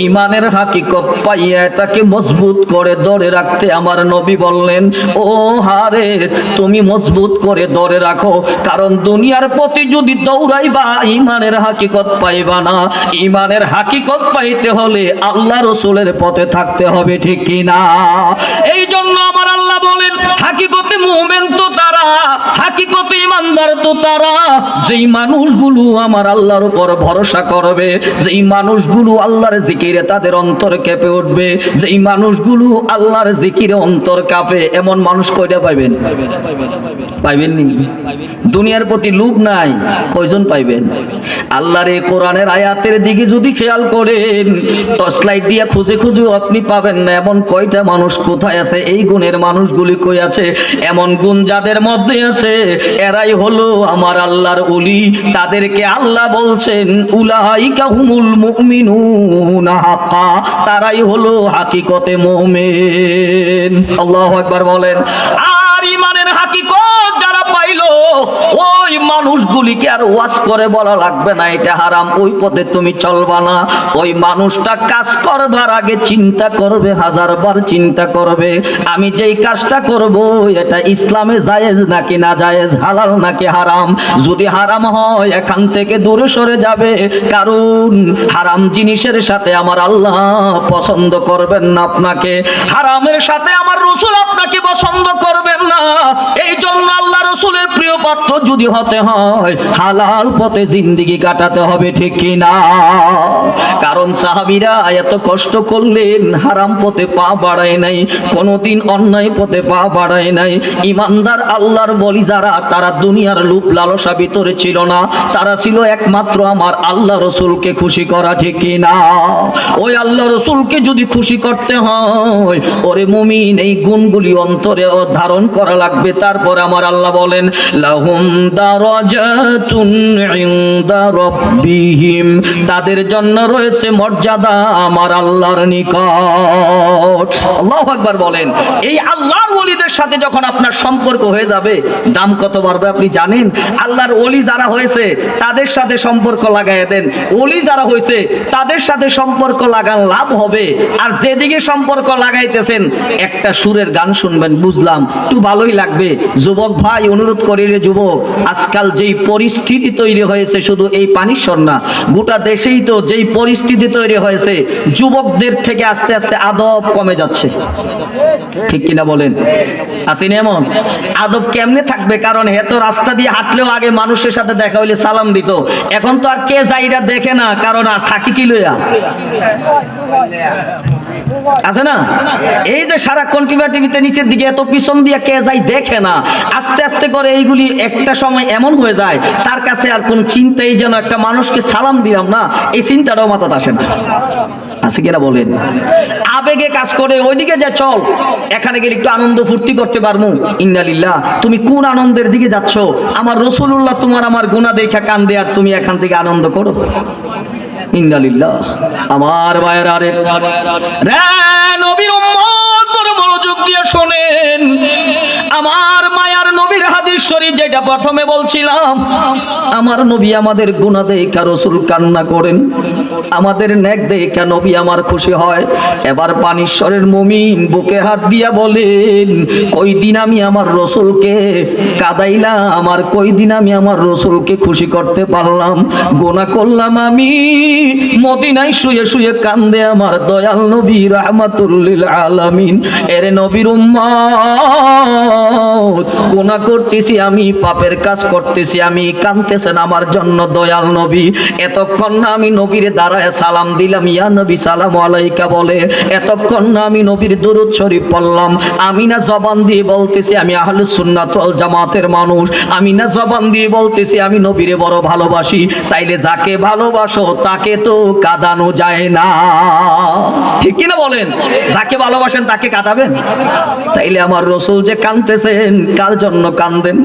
ইমানের হাকিকত পাইয়া এটাকে মজবুত করে ধরে রাখতে আমার নবী বললেন, ও হারেস তুমি মজবুত করে ধরে রাখো, কারণ দুনিয়ার প্রতি যদি দৌড়াইবা ইমানের হাকিকত পাইবা না। ইমানের হাকিকত পাইতে হলে আল্লাহ রসুলের পথে থাকতে হবে, ঠিক কি না? এই জন্য আমার আল্লাহ বলেন, হাকিকতে মুমিন তো তারা, হাকিকতে ইমানদার তো তারা যেই মানুষগুলো আমার আল্লাহর উপর ভরসা করবে, যেই মানুষগুলো আল্লাহর জিকিরে তাদের অন্তর কেঁপে উঠবে, যেই মানুষগুলো আল্লাহর জিকিরে অন্তর কাঁপে, এমন মানুষ কয়টা পাইবেন? পাইবেন নি? দুনিয়ার প্রতি লোভ নাই, কয়জন পাইবেন? আল্লাহর এই কোরআনের আয়াতের দিকে যদি খেয়াল করেন, টর্চলাইট দিয়ে খুঁজে খুঁজেও আপনি পাবেন না এমন কয়টা মানুষ কোথায় আছে, এই গুণের মানুষগুলি কই আছে? এমন গুণ যাদের মধ্যে আছে এরাই হলো আমার আল্লাহর ওলি। তাদেরকে আল্লাহ বলছেন উলাইকা হুমুল মুমিনুনা হাক্কা, তারাই হলো হাকিকতে মুমিন। আল্লাহু আকবার বলেন। আর ইমানের হাকিকত যারা পাইলো ওই মানুষগুলিকে আর ওয়াজ করে বলা লাগবে না এটা হারাম, ওই পথে তুমি চলবা না। ওই মানুষটা কাজ করবার আগে চিন্তা করবে, হাজারবার চিন্তা করবে আমি যেই কাজটা করব এটা ইসলামে জায়েজ নাকি না জায়েজ, হালাল নাকি হারাম। যদি হারাম হয় এখান থেকে দূরে সরে যাবে, কারণ হারাম জিনিসের সাথে আমার আল্লাহ পছন্দ করবেন না আপনাকে, হারামের সাথে আমার রাসূল আপনাকে পছন্দ করবেন না। এই জন্য আল্লাহ রাসূলের প্রিয় পাত্র যদি হতে হয় হালাল পথে জিন্দেগি কাটাতে হবে, ঠিক কি না? কারণ সাহাবীরা এত কষ্ট করলেন, হারাম পথে পা বাড়ায় নাই, কোনোদিন অন্যায় পথে পা বাড়ায় নাই। ইমানদার আল্লাহর বলি যারা, তারা দুনিয়ার লোভ লালসা ভিতরে ছিল না, তারা ছিল একমাত্র আমার আল্লাহ রসুলকে খুশি করা, ঠিক কি না? ওই আল্লাহ রসুলকে যদি খুশি করতে হয় ওরে মুমিন এই গুণগুলি অন্তরে ধারণ করা লাগবে। তারপর আমার আল্লাহ বলেন লাহুম দারাজাতুন ইনদা রাব্বিহিম, তাদের জন্য রয়েছে মর্যাদা আমার আল্লাহর নিকট। আল্লাহু আকবার বলেন। এই আল্লাহর ওলিদের সাথে যখন আপনার সম্পর্ক হয়ে যাবে দাম কত বাড়বে আপনি জানেন? আল্লাহর ওলি যারা হয়েছে তাদের সাথে সম্পর্ক লাগাইয়া দেন, ওলি যারা হয়েছে তাদের সাথে সম্পর্ক লাগান লাভ হবে। আর যেদিকে সম্পর্ক লাগাইতেছেন একটা সুরের গান শুনবেন, বুঝলাম একটু ভালোই লাগবে। যুবক ভাই অনুরোধ করি রে যুবক, আজকাল যেই পরিস্থিতি তৈরি হয়েছে শুধু এই পানিশ্বর না, গোটা দেশেই তো যেই পরিস্থিতি তৈরি হয়েছে, যুবকদের থেকে আস্তে আস্তে আদব কমে যাচ্ছে, ঠিক কিনা বলেন? আসেন এমন আদব কেমনে থাকবে? কারণ হে তো রাস্তা দিয়ে হাঁটলেও আগে মানুষের সাথে দেখা হইলে সালাম দিত, এখন তো আর কে যাইরা দেখে না, কারণ আর থাকি কি লইয়া আছে না? এই যে সারাক্ষণ টিভিতে নিচের দিকে এত পিছন দিয়ে কে যাই দেখে না, আস্তে আস্তে করে এইগুলি একটা সময় এমন হয়ে যায় তার কাছে আর কোন চিন্তাই যেন একটা মানুষকে সালাম দিলাম না, এই চিন্তাটাও মাথাতে আসে না। আছে কিনা বলেন? আবেগে কাজ করে ওইদিকে যা, চল এখানে গেলে একটু আনন্দ ফুর্তি করতে পারবো। ইন্নালিল্লাহ, তুমি কোন আনন্দের দিকে যাচ্ছ? আমার রাসূলুল্লাহ তোমার আমার গুনাহ দেখা কান্দে আর তুমি এখান থেকে আনন্দ করো। ইন্নালিল্লাহ। আমার ভাইয়েরা রে নবীর উম্মত বড় মনোযোগ দিয়ে শোনেন। আমার মায়ার নবীর হাদিস শরীফ যেটা প্রথমে বলছিলাম, আমার নবী আমাদের গুনাহ দেখা রাসূল কান্না করেন, আমাদের নেক দেখা নবী আমার খুশি হয়। এবার পানিশ্বরের মুমিন বুকে হাত দিয়া বলেন, কই দিন আমি আমার রাসূলকে কাদাইলাম, আমার কই দিন আমি আমার রাসূলকে খুশি করতে পারলাম? গুনাহ করলাম আমি, মদিনায় শুয়ে শুয়ে কান্দে আমার দয়াল নবী রাহমাতুল লিল আলামিন। এরে নবীর উম্মত, গুনাহ করতেছি আমি, পাপের কাজ করতেছি আমি, কাঁদতেছেন আমার জন্য দয়াল নবী। এতক্ষণ না আমি নবীর দাঁড়ায় সালাম দিলাম, ইয়া নবী সালাম আলাইকা বলে, এতক্ষণ না আমি নবীর দুরূদ শরীফ পড়লাম। আমি না জবান দিয়ে বলতেছি আমি আহলুস সুন্নাত ওয়াল জামাতের মানুষ, আমি না জবান দিয়ে বলতেছি আমি নবীরে বড় ভালোবাসি। তাইলে যাকে ভালোবাসো তাকে তো কাঁদানো যায় না, ঠিক কিনা বলেন? যাকে ভালোবাসেন তাকে কাঁদাবেন? তাইলে আমার রাসূল যে কাঁদতেছেন কার জন্য কাঁদেন?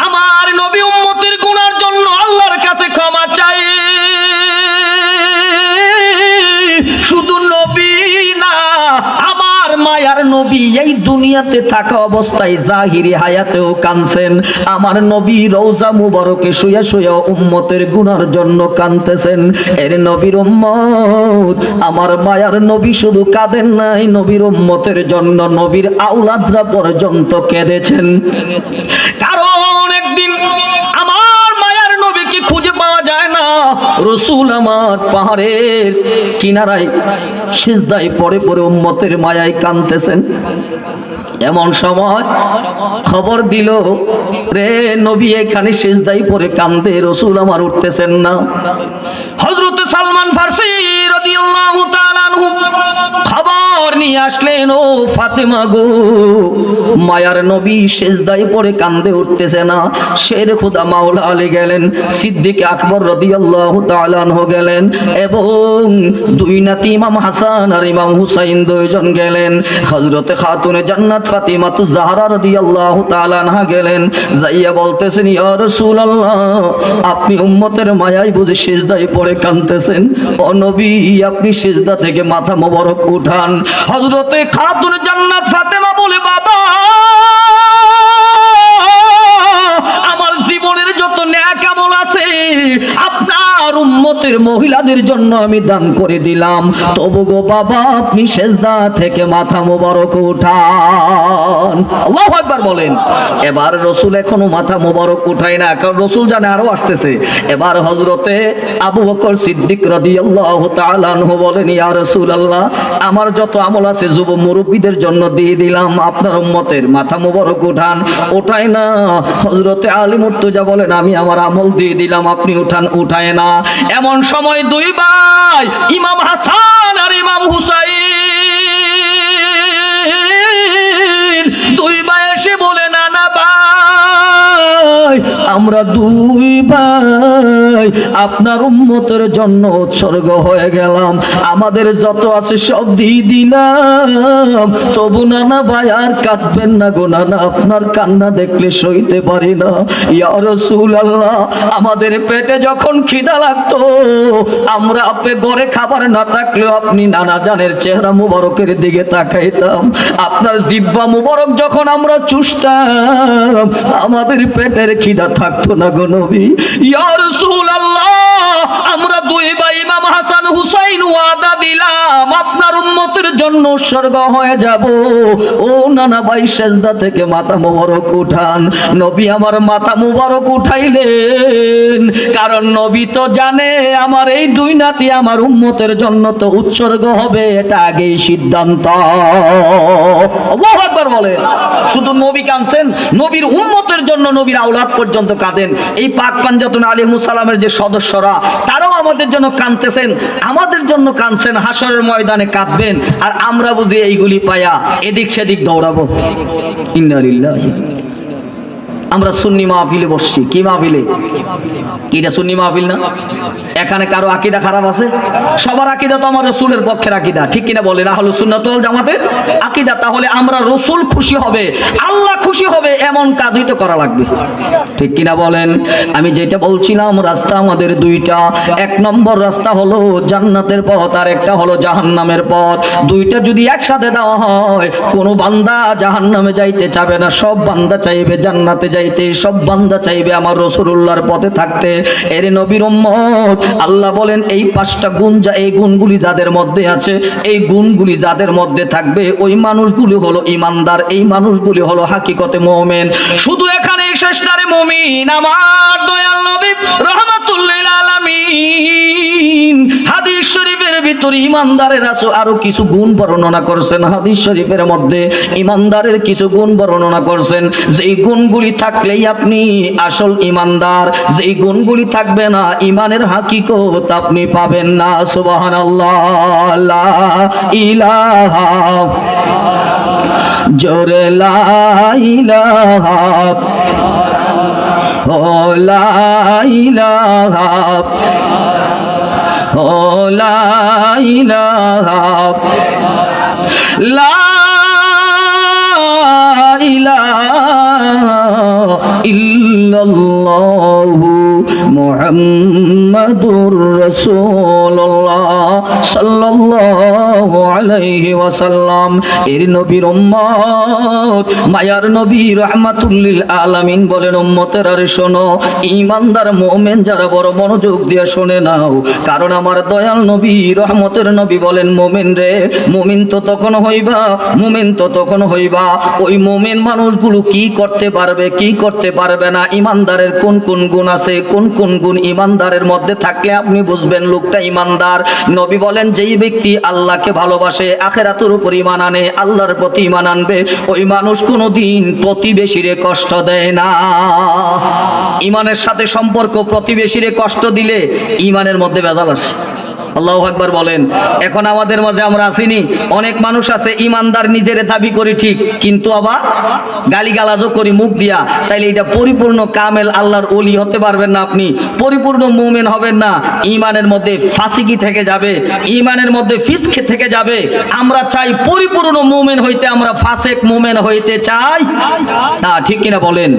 আমার নবী উম্মতের গুনার জন্য আল্লাহর কাছে ক্ষমা চাই। শুধু নবী না, আমার মায়ার নবী এই দুনিয়াতে দুনিয়াতে থাকা অবস্থায় জাহিরি হায়াতেও কাঁদছেন, আমার নবী রওজা মুবারকে শুয়ে শুয়ে উম্মতের গুনার জন্য কাঁদতেছেন। এর নবীর উম্মত, আমার মায়ার নবী শুধু কাঁদেন নাই, নবীর উম্মতের জন্য নবীর আওলাদরা পর্যন্ত কেঁদেছেন। কারণ একদিন আমার মায়ার নবীকে খুঁজে পাওয়া যায় না, রাসূল আমার পাহাড়ের কিনারায় সিজদায় পড়ে পড়ে উম্মতের মায়ায় কাঁদতেছেন। এমন সময় খবর দিল, রে নবী এখানে সিজদায় পড়ে কাঁদে, রাসূল আমার উঠতেছেন না। হযরত সালমান ফারসি রাদিয়াল্লাহু তাআলা আনহু খবর নিয়ে আসলেন, ও ফাতেমা গো, মায়ার নবী সিজদায় পড়ে কাঁদে, উঠতেছে না। শের খুদা মাওলা আলী গেলেন, সিদ্দিক আকবর রাদিয়াল্লাহু তাআলা আনহু গেলেন, এবং দুই নাতি ইমাম হাসান আর ইমাম হুসাইন দুইজন গেলেন। হযরতে খাতুনে জান্নাত ফাতিমাতুজ জাহরা রাদিয়াল্লাহু তাআলা আনহা গেলেন, যাইয়া বলতেছেন, ইয়া রাসূলুল্লাহ, আপনি উম্মতের মায়ায় বুঝি সিজদায় পড়ে কাঁদতেছেন? ও নবী, আপনি সিজদা থেকে মাথা মোবারক উঠান। হযরতে খাতুনে জান্নাত ফাতেমা বলে, বাবা, আমার জীবনের যত নেক আমল আছে আপনার উম্মতের মহিলাদের জন্য আমি দান করে দিলাম, তবু গো বাবা, আপনি সিজদা থেকে মাথা মোবারক উঠান। আল্লাহু আকবার বলেন। এবার রাসূল এখনো মাথা মোবারক উঠায় না, কারণ রাসূল জানে আরো আসতেছে। এবার হযরতে আবু বকর সিদ্দিক রাদিয়াল্লাহু তাআলা আনহু বলেন, ইয়া রাসূলুল্লাহ, আমার যত আমল আছে যুব মুরব্বীদের জন্য দিয়ে দিলাম, আপনার উম্মতের মাথা মোবারক উঠান। ওঠায় না। হযরতে আলী মুর্তজা বলেন, আমি আমার আমল দিয়ে দিলাম, আপনি উঠান। উঠায় না। এমন সময় দুই ভাই ইমাম হাসান আর ইমাম হুসাইন দুই ভাই এসে বলে, না না ভাই, আমরা দুই ভাই আপনার উম্মতের জন্য উৎসর্গ হয়ে গেলাম, আমাদের যত আছে সব দিয়ে দিলাম, তবু নানা ভাই আর কাঁদবেন না গো নানা, আপনার কান্না দেখলে সইতে পারি না। ইয়া রাসূলুল্লাহ, আমাদের পেটে যখন খিদা লাগতো, আমরা আপনি ঘরে খাবার না থাকলেও আপনি নানা জানের চেহারা মুবারকের দিকে তাকাইতাম, আপনার জিহ্বা মুবারক যখন আমরা চুষতাম, আমাদের পেটের খিদা থাকতো না গো নবী। ইয়া রাসূলুল্লাহ, আমরা দুই ভাই ইমাম হাসান হুসাইন ওয়াদা দিলাম আপনার উম্মতের জন্য উৎসর্গ হয়ে যাব। ও নানা ভাই, সিজদা থেকে মাথা মোবারক উঠান। নবী আমার মাথা মোবারক উঠাইলেন, কারণ নবী তো জানে আমার এই দুই নাতি আমার উম্মতের জন্য তো উৎসর্গ হবে, এটা আগেই সিদ্ধান্ত। আল্লাহু আকবার বলেন। শুধু নবী কাঁদছেন, নবীর উম্মতের জন্য নবীর আওলাদ পর্যন্ত কাঁদেন। এই পাক পাঞ্জাতুন আলাইহিস সালামের যে সদস্যরা, তারাও আমাদের জন্য কাঁদতেছেন, আমাদের জন্য কাঁদছেন, হাসরের ময়দানে কাঁদবেন। আর আমরা বুঝি এইগুলি পায়া এদিক সেদিক দৌড়াবো। ইন্না লিল্লাহি। আমরা সুন্নি মাহফিলে বসছি। কি মাহফিলে? এটা সুন্নি মাহফিল না? এখানে কারো আকীদা খারাপ আছে? সবার আকীদা তো আমার রাসূলের পক্ষের আকীদা, ঠিক কিনা বলেন? আহলুস সুন্নাত ওয়াল জামাতের আকীদা। তাহলে আমরা রাসূল খুশি হবে, আল্লাহ খুশি হবে, এমন কাজই তো করা লাগবে, ঠিক কিনা বলেন? আমি যেটা বলছিলাম, রাস্তা আমাদের দুইটা। এক নম্বর রাস্তা হলো জান্নাতের পথ, আর একটা হলো জাহান্নামের পথ। দুইটা যদি একসাথে দেওয়া হয়, কোনো বান্দা জাহান্নামে যাইতে চাবে না, সব বান্দা চাইবে জান্নাতে যাইতে, সব বান্দা চাইবে আমার রাসূলুল্লাহর পথে থাকতে। এর নবীর উম্মত, আল্লাহ বলেন এই পাঁচটা গুণ, এই গুণগুলি যাদের মধ্যে আছে, এই গুণগুলি যাদের মধ্যে থাকবে, ওই মানুষগুলি হলো ইমানদার, এই মানুষগুলি হলো হাকিকতে মুমিন। শুধু এখানে শেষ না রে মুমিন, আমার দয়াল নবী রাহমাতুল লিল আলামিন হাদিস শরীফের ভিতরে ইমানদারের আরো কিছু গুণ বর্ণনা করছেন। হাদিস শরীফের মধ্যে ইমানদারের কিছু গুণ বর্ণনা করছেন, যেই গুণগুলি থাকলেই আপনি আসল ইমানদার, যেই গুণগুলি থাকবে না, ইমানের হাকিকত আপনি পাবেন না। সুবহানাল্লাহ, লা ইলাহা, জোরে লা ইলাহা, ও লা ইলাহা, ও লা ইলাহা, লা ইলাহা ইল্লাল্লাহু মুহাম্মাদুর মুহাম্মাদুর রাসূলুল্লাহ সাল্লাল্লাহু আলাইহি ওয়াসাল্লাম। এর নবীর উম্মত, মায়ার নবী রাহমাতুল লিল আলামিন বলেন, উম্মতেরা রে শোনো, ঈমানদার মুমিন যারা বড় মনোযোগ দিয়ে শুনে নাও, কারণ আমার দয়াল নবী রহমতের নবী বলেন, মুমিন রে, মুমিন তো তখন হইবা, মুমিন তো তখন হইবা ওই মুমিন মানুষগুলো কি করতে পারবে, কি করতে পারবে না, ঈমানদারের কোন কোন গুণ আছে, কোন কোন গুণ ঈমানদারের মধ্যে থাকলে আপনি বুঝবেন লোকটা ঈমানদার। নবী বলেন, যেই ব্যক্তি আল্লাহকে ভালোবাসে, আখিরাতের উপর ঈমান আনে, আল্লাহর প্রতি ঈমান আনবে, ওই মানুষ কোনোদিন প্রতিবেশীরে কষ্ট দেয় না। ঈমানের সাথে সম্পর্ক, প্রতিবেশীরে কষ্ট দিলে ঈমানের মধ্যে ভেজাল আসে। আল্লাহু আকবার বলেন। এখন আমাদের মাঝে আমরা আসিনি, অনেক মানুষ আছে ঈমানদার নিজের দাবি করি ঠিক, কিন্তু আবার গালিগালাজও করি মুখ দিয়া। তাইলে এটা পরিপূর্ণ কামেল আল্লাহর ওলি হতে পারবেন না, আপনি পরিপূর্ণ মুমিন হবেন না। ঈমানের মধ্যে ফাসিকি থেকে যাবে, ঈমানের মধ্যে ফিসক থেকে যাবে। আমরা চাই পরিপূর্ণ মুমিন হইতে, আমরা ফাসিক মুমিন হইতে চাই না, ঠিক কিনা বলেন?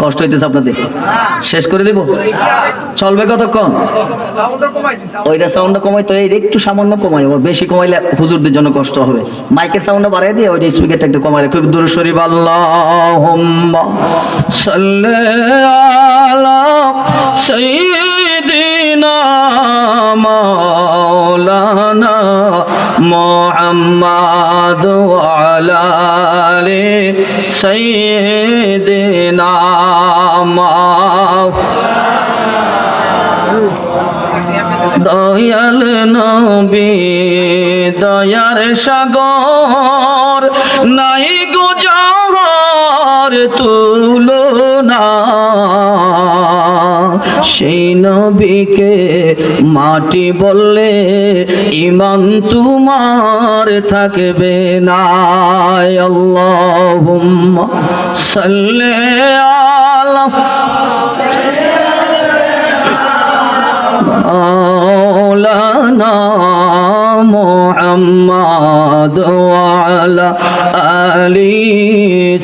কষ্ট হইতেছে আপনাদের? শেষ করে দেব? চলবে কতক্ষণ? ওইটা সাউন্ডটা কমাই তো, এই একটু সামান্য কমাই, বেশি কমাইলে হুজুরদের জন্য কষ্ট হবে। মাইকের সাউন্ডটা বাড়াই দিয়ে ওইটা স্পিকারটা একটু কমাই, একটু দূরে শরীফ আল্লাহুম্মা সাল্লি আলা সাইয়্যিদিনা মাওলানা মুহাম্মাদ ওয়া আলা আলি সাইয়্যিদিনা দয়াল নবী দয়ার সাগর, নাই গো যাহার তুলনা, সেই নবীকে মাটি বললে ঈমান তোমার থাকবে না। আল্লাহুম্মা সাল্লি আলা মাওলানা মুহাম্মাদ ওয়া আলা আলি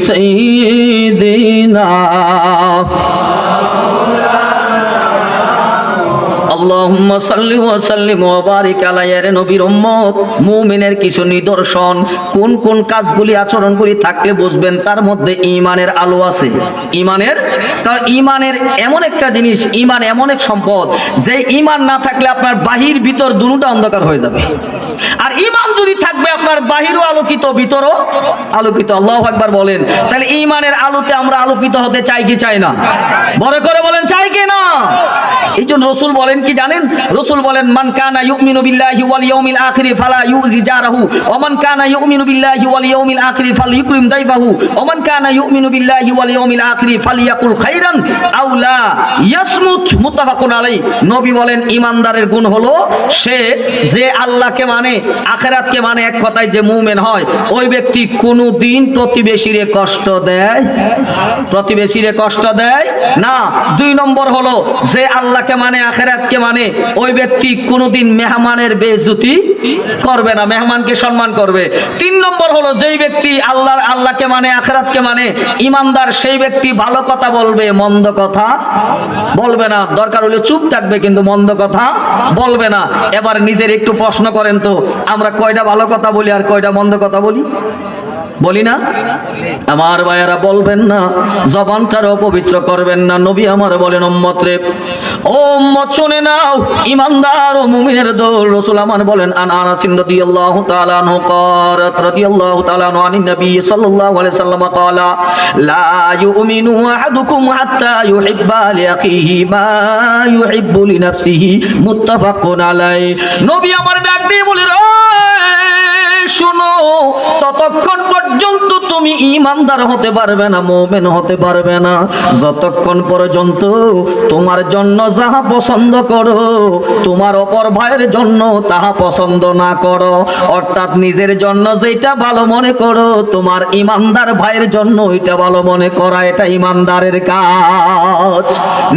সাইয়্যিদিনা। আল্লাহুম্মা সাল্লি ওয়া সাল্লিম ওয়া বারিক আলাইহি। এর নবীর উম্মত, মুমিনের কিছু নিদর্শন, কোন কোন কাজগুলি আচরণগুলি থাকলে বুঝবেন তার মধ্যে ঈমানের আলো আছে। ঈমানের, কারণ ঈমানের এমন একটা জিনিস, ঈমান এমন এক সম্পদ, যে ঈমান না থাকলে আপনার বাহির ভিতর দুটোটা অন্ধকার হয়ে যাবে। আর ঈমান যদি থাকবে, আপনার বাহিরও আলোকিত, ভিতরও আলোকিত। আল্লাহু আকবার বলেন। তাহলে ঈমানের আলোতে আমরা আলোকিত হতে চাই কি চাই না? বড় করে বলেন, চাই কি না? এই জন্য রাসূল বলেন কি জানেন? রাসূল বলেন, মান কানা ইউমিনু বিল্লাহি ওয়াল ইয়াউমিল আখির ফালা ইউজি জারাহু, ওয়া মান কানা ইউমিনু বিল্লাহি ওয়াল ইয়াউমিল আখির ফালইউকরিম দাইফাহু, ওয়া মান কানা ইউমিনু বিল্লাহি ওয়াল ইয়াউমিল আখির ফালইয়াকুল খাইরান আও লা ইয়াসমুত। মুত্তাফাকুন আলাইহি। নবী বলেন, ঈমানদারের গুণ হলো সে যে আল্লাহকে মানে, আখিরাতকে মানে, এক কথায় যে মুমিন হয়, ওই ব্যক্তি কোনোদিন প্রতিবেশীরে কষ্ট দেয়, প্রতিবেশীরে কষ্ট দেয় না। দুই নম্বর হলো, যে আল্লাহকে মানে, আখিরাতকে মানে, ওই ব্যক্তি কোনোদিন মেহমানের বেইজ্জতি করবে না, মেহমানকে সম্মান করবে। তিন নম্বর হলো, যেই ব্যক্তি আল্লাহকে মানে, আখিরাতকে মানে, ঈমানদার, সেই ব্যক্তি ভালো কথা বলবে, মন্দ কথা বলবে না। দরকার হলে চুপ থাকবে, কিন্তু মন্দ কথা বলবে না। এবার নিজের একটু প্রশ্ন করেন তো, আমরা কয়টা ভালো কথা বলি আর কয়টা মন্দ কথা বলি? বলি না? আমার ভাইয়েরা, বলবেন না, জবানটার অপবিত্র করবেন না। নবী আমার বলেন, উম্মত রে, ও উম্মত শুনে নাও, ঈমানদার ও মুমিনের দল। রাসূল আমার বলেন, আন আনাস রাদিয়াল্লাহু তাআলা আনহু قالت রাদিয়াল্লাহু তাআলা আনহু আনিন নবী সাল্লাল্লাহু আলাইহি ওয়াসাল্লাম قال لا يؤمن احدكم حتى يحب لاخيه ما يحب لنفسه متفق عليه। নবী আমার ডাক দিয়ে বলেন, শোনো, ততক্ষণ পর্যন্ত তুমি ঈমানদার হতে পারবে না, মুমিন হতে পারবে না, যতক্ষণ পর্যন্ত তোমার জন্য যাহা পছন্দ করো, তোমার অপর ভাইয়ের জন্য তাহা পছন্দ না করো। অর্থাৎ নিজের জন্য যেটা ভালো মনে করো, তোমার ঈমানদার ভাইয়ের জন্য ওইটা ভালো মনে করা, এটা ঈমানদারের কাজ।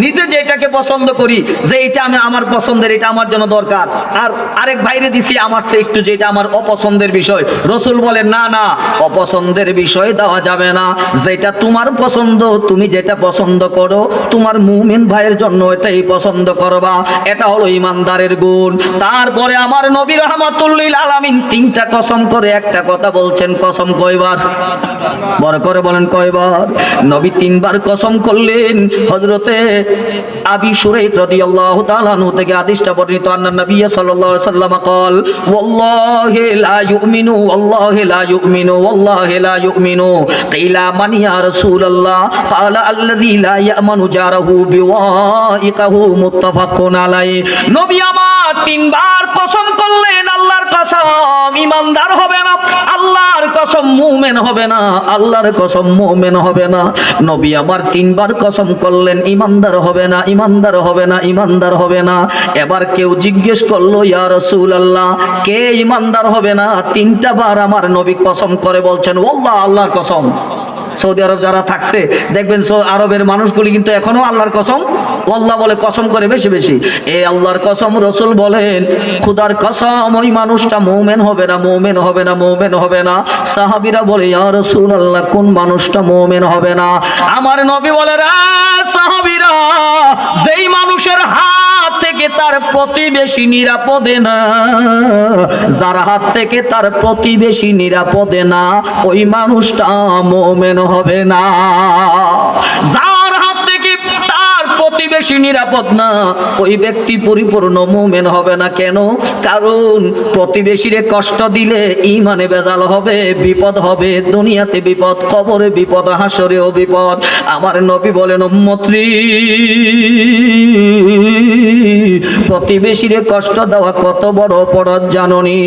নিজে যেটাকে পছন্দ করি, যে এটা আমি আমার পছন্দের, এটা আমার জন্য দরকার, আর আরেক ভাইরে দিছি আমার সে একটু যেটা আমার অপছন্দের বিষয়, বিষয়। রসুল বলেন না না, অপছন্দের বিষয় দেওয়া যাবে না। যেটা তোমার পছন্দ, তুমি যেটা পছন্দ করো, তোমার মুমিন ভাইয়ের জন্য এটাই পছন্দ করবা। এটা হলো ইমানদারের গুণ। তারপরে আমার নবী রাহমাতুল লিল আলামিন তিনটা কসম করে একটা কথা বলছেন। কসম কয়বার? বড় করে বলেন কয়বার? নবী তিনবার কসম করলেন। হযরতে আবি শুরাইক রাদিয়াল্লাহু তাআলা আনহু থেকে হাদিসটা বর্ণিত, আন্না নবী সাল্লাল্লাহু আলাইহি ওয়াসাল্লাম قال والله لا يؤمن والله لا يؤمن والله لا يؤمن قيل من يا رسول الله قال الذي لا يأمن جاره بوائقه متفق عليه। নবী আমার তিনবার কসম করলেন, আল্লাহর কসম ইমানদার হবে না, আল্লাহর কসম মুমিন হবে না, আল্লাহর কসম মুমিন হবে না। নবী আমার তিনবার কসম করলেন ইমানদার হবে না, ইমানদার হবে না, ইমানদার হবে না। এবার কেউ জিজ্ঞেস করলো, ইয়া রাসূলুল্লাহ কে ইমানদার হবে না? তিনটা বার আমার নবী কসম করে বলছেন ওয়াল্লাহ, আল্লাহর কসম। সৌদি আরব যারা থাকছে দেখবেন আরবের মানুষগুলি কিন্তু এখনো আল্লাহর কসম আল্লাহ বলে, কসম করে বেশি বেশি। এই আল্লাহর কসম রসুল বলেন খুদার কসম ওই মানুষটা মুমিন হবে না, মুমিন হবে না, মুমিন হবে না। সাহাবীরা বলে ইয়া রাসূলুল্লাহ কোন মানুষটা মুমিন হবে না? আমার নবী বলে রে সাহাবীরা, যেই মানুষের হাত থেকে তার প্রতিবেশী নিরাপদে না, যার হাত থেকে তার প্রতিবেশী নিরাপদে না, ওই মানুষটা মুমিন হবে না। যার হাত থেকে তার প্রতিবেশী নিরাপদ না, ওই ব্যক্তি পরিপূর্ণ মুমিন হবে না। কেন? কারণ প্রতিবেশীরে কষ্ট দিলে ঈমানে ভেজাল হবে, বিপদ হবে, দুনিয়াতে বিপদ, কবরে বিপদ, হাসরেও বিপদ। আমার নবী বলেন উম্মতরি, প্রতিবেশীরে কষ্ট দেওয়া কত বড় অপরাধ জাননি?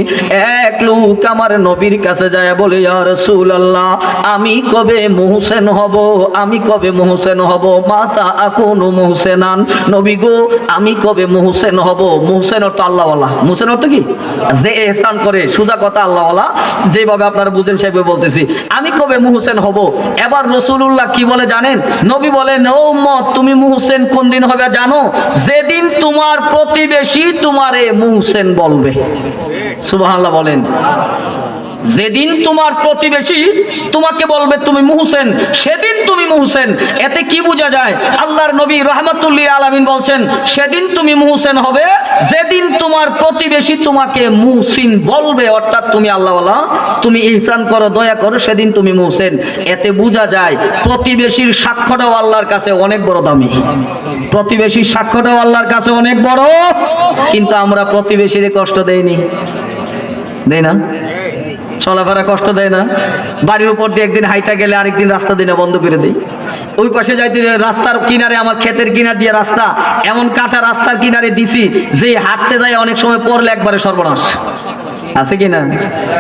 এক লোক আমার নবীর কাছে যায় বলে ইয়া রাসূলুল্লাহ আমি কবে মুহসিন হব, আমি কবে মুহসিন হব? মাতা আকুনু মুহসিনান, নবী গো আমি কবে মুহসিন হব? মুহসিন অর্থ আল্লাহওয়ালা। মুহসিন অর্থ কি? যে ইহসান করে, সোজা কথা আল্লাহওয়ালা, যেভাবে আপনারা বুঝেন সেভাবে বলতেছি। আমি কবে মুহসিন হব? এবার রাসূলুল্লাহ কি বলে জানেন? নবী বলেন ও উম্মত তুমি মুহসিন কোন দিন হবে জানো? যেদিন তোমার প্রতিবেশী তোমারে মুহসিন বলবে। সুবহানাল্লাহ বলেন। যেদিন তোমার প্রতিবেশী তোমাকে বলবে তুমি মুহসিন, সেদিন তুমি মুহসিন। এতে কি বোঝা যায়? আল্লাহর নবী রাহমাতুল লিল আলামিন বলছেন সেদিন তুমি মুহসিন হবে যেদিন তোমার প্রতিবেশী তোমাকে মুহসিন বলবে, অর্থাৎ তুমি আল্লাহওয়ালা, তুমি ইহসান করো, দয়া করো, সেদিন তুমি মুহসিন। এতে বোঝা যায় প্রতিবেশীর সাক্ষ্যটাও আল্লাহর কাছে অনেক বড় দামি। প্রতিবেশীর সাক্ষ্যটাও আল্লাহর কাছে অনেক বড়। কিন্তু আমরা প্রতিবেশীর কষ্ট দেইনি, দেই না? চলাফেরা কষ্ট দেয় না? বাড়ির উপর দিয়ে একদিন হাইটা গেলে আরেকদিন রাস্তা দিনে বন্ধ করে দিই। ওই পাশে যাইতে রাস্তার কিনারে, আমার ক্ষেতের কিনার দিয়ে রাস্তা, এমন কাটা রাস্তার কিনারে দিছি যে হাঁটতে যায় অনেক সময় পড়লে একবারে সর্বনাশ। আছে কি না?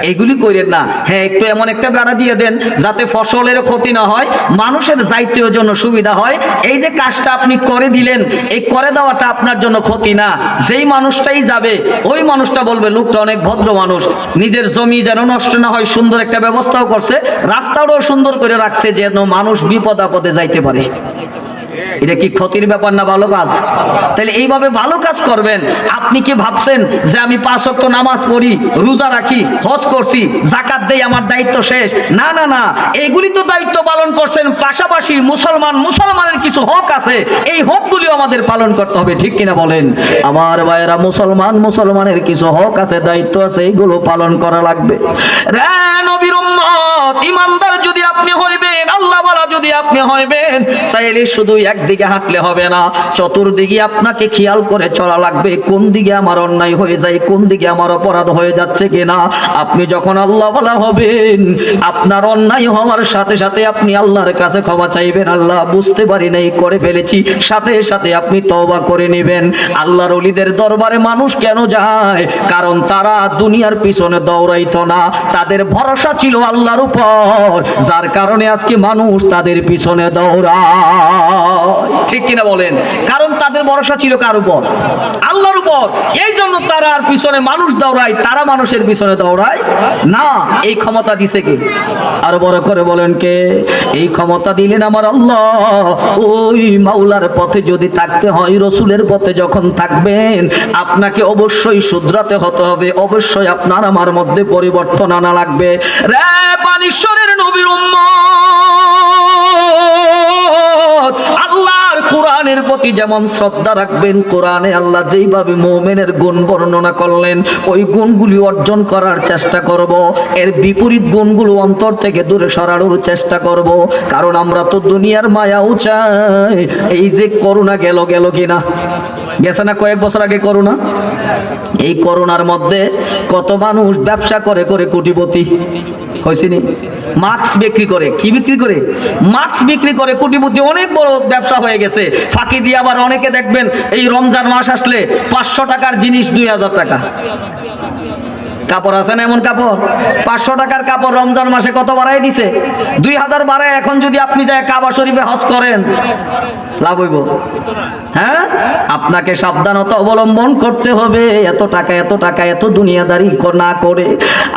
এইগুলি করেন না। হ্যাঁ, একটু এমন একটা বেড়া দিয়ে দেন যাতে ফসলের ক্ষতি না হয়, মানুষের যাইতেও জন্য সুবিধা হয়। এই যে কাজটা আপনি করে দিলেন, এই করে দেওয়াটা আপনার জন্য ক্ষতি না। যেই মানুষটাই যাবে ওই মানুষটা বলবে লোকটা অনেক ভদ্র মানুষ, নিজের জমি যেন নষ্ট না হয় সুন্দর একটা ব্যবস্থাও করছে, রাস্তাটাও সুন্দর করে রাখছে যেন মানুষ বিপদ আপদে যাইতে পারে। এটা কি ক্ষতির ব্যাপার না ভালো কাজ? তাহলে এইভাবে ভালো কাজ করবেন। আপনি কি ভাবছেন যে আমি 5 ওয়াক্ত নামাজ পড়ি, রোজা রাখি, হজ করছি, যাকাত দেই, আমার দায়িত্ব শেষ? না না না, এইগুলি তো দায়িত্ব পালন করছেন, পাশাপাশি মুসলমানের কিছু হক আছে, এই হকগুলি আমাদের পালন করতে হবে। ঠিক কিনা বলেন? আমার ভাইয়েরা, মুসলমানের কিছু হক আছে, দায়িত্ব আছে, এইগুলো পালন করা লাগবে। রে নবীর উম্মত, ইমানদার যদি আপনি হইবেন, আল্লাহওয়ালা যদি আপনি হইবেন, তাইলে শুধু একদিকে হাঁটলে হবে না, চতুর্দিকে আপনাকে খেয়াল করে চলা লাগবে। কোন দিকে আমার অন্যায় হয়ে যায়, কোন দিকে আমার অপরাধ হয়ে যাচ্ছে কিনা। আপনি যখন আল্লাহওয়ালা হবেন, আপনার অন্যায় হওয়ার সাথে সাথে আপনি আল্লাহর কাছে ক্ষমা চাইবেন। আল্লাহ বুঝতে পারি নাই, করে ফেলেছি, সাথে সাথে আপনি তওবা করে নেবেন। আল্লাহর ওলিদের দরবারে মানুষ কেন যায়? কারণ তারা দুনিয়ার পিছনে দৌড়াইতো না, তাদের ভরসা ছিল আল্লাহর উপর, যার কারণে আজকে মানুষ তাদের পিছনে দৌড়ায়। ঠিক কিনা বলেন? কারণ তাদের ভরসা ছিল কার উপর? আল্লাহর উপর। এই জন্য তারা আর পিছনে মানুষ দৌড়ায়, তারা মানুষের পিছনে দৌড়ায় না। এই ক্ষমতা দিছে কে? আরো বড় করে বলেন কে? এই ক্ষমতা দিলেন আমার আল্লাহ। ওই মাওলার পথে যদি থাকতে হয়, রসুলের পথে যখন থাকবেন, আপনাকে অবশ্যই শুধরাতে হতে হবে, অবশ্যই আপনার আমার মধ্যে পরিবর্তন আনা লাগবে। রে পানিশ্বরের নবীর উম্মত, আল্লাহর কোরআনের প্রতি যেমন শ্রদ্ধা রাখবেন, কোরআনে আল্লাহ যেইভাবে মুমিনের গুণ বর্ণনা করলেন, ওই গুণগুলি অর্জন করার চেষ্টা করব। এর বিপরীত গুণগুলো অন্তর থেকে দূরে সরানোর চেষ্টা করব। কারণ আমরা তো দুনিয়ার মায়াও চাই। এই যে করোনা গেল কিনা? গেছে না কয়েক বছর আগে করোনা? এই করোনার মধ্যে কত মানুষ ব্যবসা করে করে কোটিপতি হয়েছিনি? মাস্ক বিক্রি করে, কি বিক্রি করে? মাস্ক বিক্রি করে কোটিপতি, অনেক বড় ব্যবসা হয়ে গেছে। ফাঁকি দিয়ে আবার অনেকে দেখবেন এই রমজান মাস আসলে 500 টাকার জিনিস 2000 টাকা। কাপড় আছে না এমন কাপড়? 500 টাকার কাপড় রমজান মাসে কত বাড়াই দিছে? 2000 বাড়ায়। এখন যদি আপনি যায় কাবা শরীফে হজ করেন, লাভ হইব? হ্যাঁ, আপনাকে সাবধানতা অবলম্বন করতে হবে। এত টাকা এত দুনিয়াদারি না করে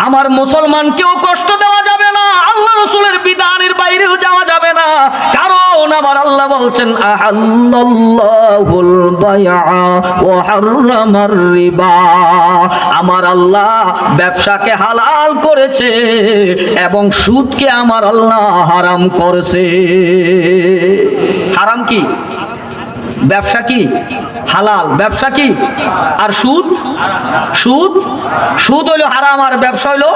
আমার মুসলমানকেও কষ্ট দেওয়া যাবে না, আল্লাহ রাসূলের বিধানের বাইরেও যাওয়া যাবে না। কারণ আমার আল্লাহ বলছেন, আহাল্লাল্লাহুল বাইআ ওয়া হাররামার রিবা। আমার আল্লাহ ব্যবসাকে হালাল করেছে এবং সুদকে আমার আল্লাহ হারাম করেছে। হারাম কি? ব্যবসা কি? হালাল। ব্যবসা কি? আর সুদ? সুদ হইলো হারাম আর ব্যবসা হইলো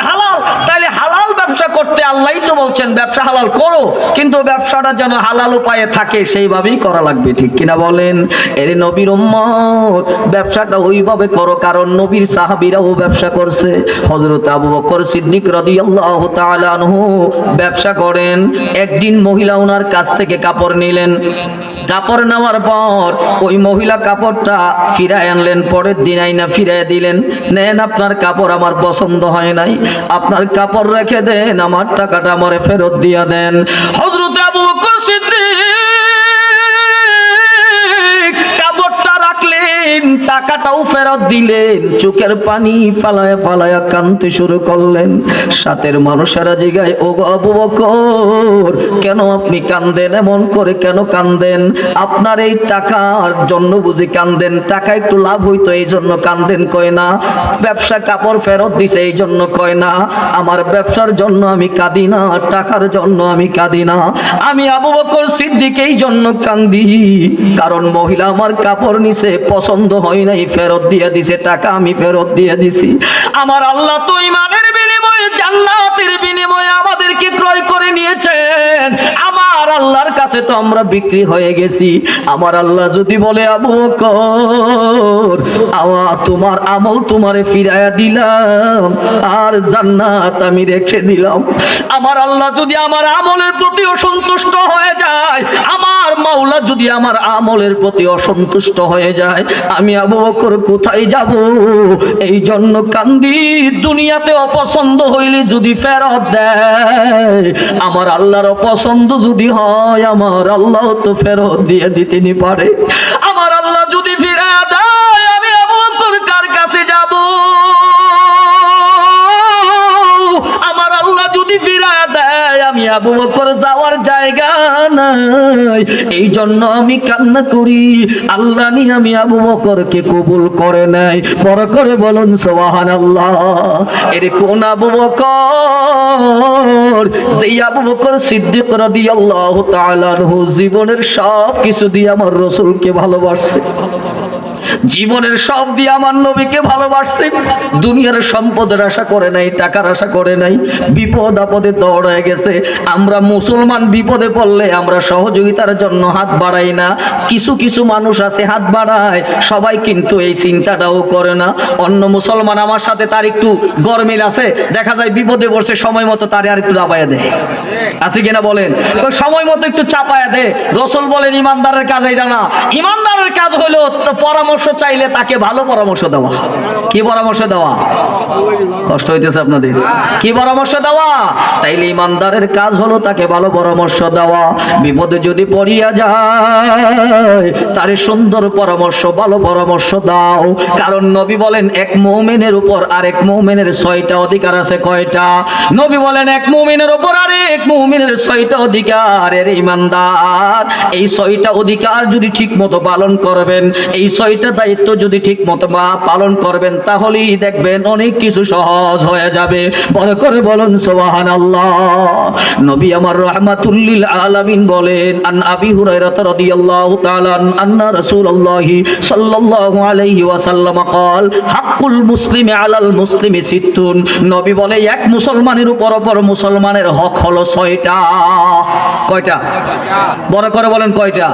হালাল। তাইলে হালাল ব্যবসা করতে আল্লাহই তো বলছেন ব্যবসা হালাল করো, কিন্তু ব্যবসাটা যেন হালাল উপায়ে থাকে সেইভাবেই করা লাগবে। ঠিক কিনা বলেন? এর নবীর উম্মত, ব্যবসাটা ওইভাবে করো, কারণ নবীর সাহাবীরাও ব্যবসা করছে। হযরত আবু বকর সিদ্দিক রাদিয়াল্লাহু তাআলা আনহু ব্যবসা করেন। একদিন মহিলা ওনার কাছ থেকে কাপড় নিলেন। কাপড় নেওয়ার পর ওই মহিলা কাপড়টা ফিরায় আনলেন। পরের দিন আইনা ফিরায় দিলেন, নেন আপনার কাপড় আমার পছন্দ হয় নাই, আপনার কাপড় রেখে দেন, আমার টাকাটা আমারে ফেরত দিয়া দেন। হযরত আবু বকর সিদ্দিক কাপড়টা রাখলেন, টাকাটাও ফেরত দিলেন, চোখের পানি ফালায়া ফালায়া কাঁদতে শুরু করলেন। সাথের মানুষেরা জিগায়, ও গো আবু বকর, কেন আপনি কাঁদেন? এমন করে কেন কাঁদেন? আপনার এই টাকার জন্য বুঝি কাঁদেন? টাকা একটু লাভ হইতো এই জন্য কাঁদেন? কয় না। ব্যবসা কাপড় ফেরত দিছে এই জন্য কয় না। আমার ব্যবসার জন্য আমি কাঁদি না, টাকার জন্য আমি কাঁদি না। আমি আবু বকর সিদ্দিক এই জন্য কাঁদি, কারণ মহিলা আমার কাপড় নিছে, পছন্দ হয় নাই, ফেরত দিয়ে দিছে, টাকা আমি ফেরত দিয়ে দিছি। আমার আল্লাহ তো ইমানের বিনিময়ে, জান্নাতের বিনিময়ে আমাদেরকে ক্রয় করে নিয়েছেন। আমার আল্লাহর কাছে তো আমরা বিক্রি হয়ে গেছি। আমার আল্লাহ যদি বলে, আবু বকর, তোমার আমল তোমারে ফিরাইয়া দিলাম আর জান্নাত আমি রেখে দিলাম। আমার আল্লাহ যদি আমার আমলের প্রতি অসন্তুষ্ট হয়ে যায়, আমার মাওলা যদি আমার আমলের প্রতি অসন্তুষ্ট হয়ে যায়, আমি আবু বকর কোথায় যাব? এই জন্য কান্দি। দুনিয়াতে অপছন্দ হইলে যদি ফেরত দেয়, আমার আল্লাহর অপছন্দ যদি হয়, আমার আল্লাহ তো ফেরত দিয়ে দিতে পারে। আমার আল্লাহ যদি ফিরে দেয়, আমি আবু বকর কার কাছে যাব? আমার আল্লাহ যদি ফিরে দেয়, আমি আবু বকর যাওয়ার জায়গা নাই। এই জন্য আমি কান্না করি, আল্লাহ নি আমি আবু বকরকে কবুল করে নাই। বড় করে বলুন সুবহানাল্লাহ। এর কোন আবু বকর? যেই আবু বকর সিদ্দিক রাদিয়াল্লাহু তাআলা আনহু জীবনের সব কিছু দিয়ে আমার রাসূলকে ভালোবাসছে, জীবনের সব দিয়ে আমার নবীকে ভালোবাসছে। দুনিয়ার সম্পদের আশা করে নাই, টাকার আশা করে নাই। বিপদ আপদে দৌড়ায় গেছে। আমরা মুসলমান বিপদে পড়লে আমরা সহযোগিতার জন্য হাত বাড়াই না। কিছু কিছু মানুষ আছে হাত বাড়ায়, সবাই কিন্তু এই চিন্তাটাও করে না। অন্য মুসলমান আমার সাথে তার একটু গরমিল আছে, দেখা যায় বিপদে পড়ছে, সময় মতো তারে আর একটু চাপায়া দেয়। আছে কিনা বলেন? সময় মতো একটু চাপায়া দেয়। রাসূল বলেন ইমানদারের কাজ এটা না। ইমানদারের কাজ হলো পরামর্শ চাইলে তাকে ভালো পরামর্শ দেওয়া। কি পরামর্শ দেওয়া? কষ্ট হইতেছে আপনাদের? কি পরামর্শ দেওয়া? তাইলে ইমানদারের কাজ হলো তাকে ভালো পরামর্শ দেওয়া। বিপদে যদি পড়িয়া যায় তারে সুন্দর পরামর্শ, ভালো পরামর্শ দাও। কারণ নবী বলেন এক মুমিনের উপর আরেক মুমিনের 6টা অধিকার আছে। কয়টা? নবী বলেন এক মুমিনের উপর আরেক মুমিনের 6টা অধিকার। এর ইমানদার এই 6টা অধিকার যদি ঠিক মতো পালন করবেন, এই 6টা দায়িত্ব যদি ঠিক মতো পালন করবেন, তাহলেই দেখবেন অনেক কিছু সহজ হয়ে যাবে। বড় করে বলুন সুবহানাল্লাহ। নবী আমার রাহমাতুল লিল আলামিন বলেন, আন আবি হুরায়রা রাদিয়াল্লাহু তাআলা আন্না রাসূলুল্লাহি সাল্লাল্লাহু আলাইহি ওয়াসাল্লাম قال হাক্কুল মুসলিমি আলাল মুসলিমি সিত্তুন। নবী বলে এক মুসলমানের উপর মুসলমানের হক হলো 6টা। কয়টা? বড় করে বলেন কয়টা?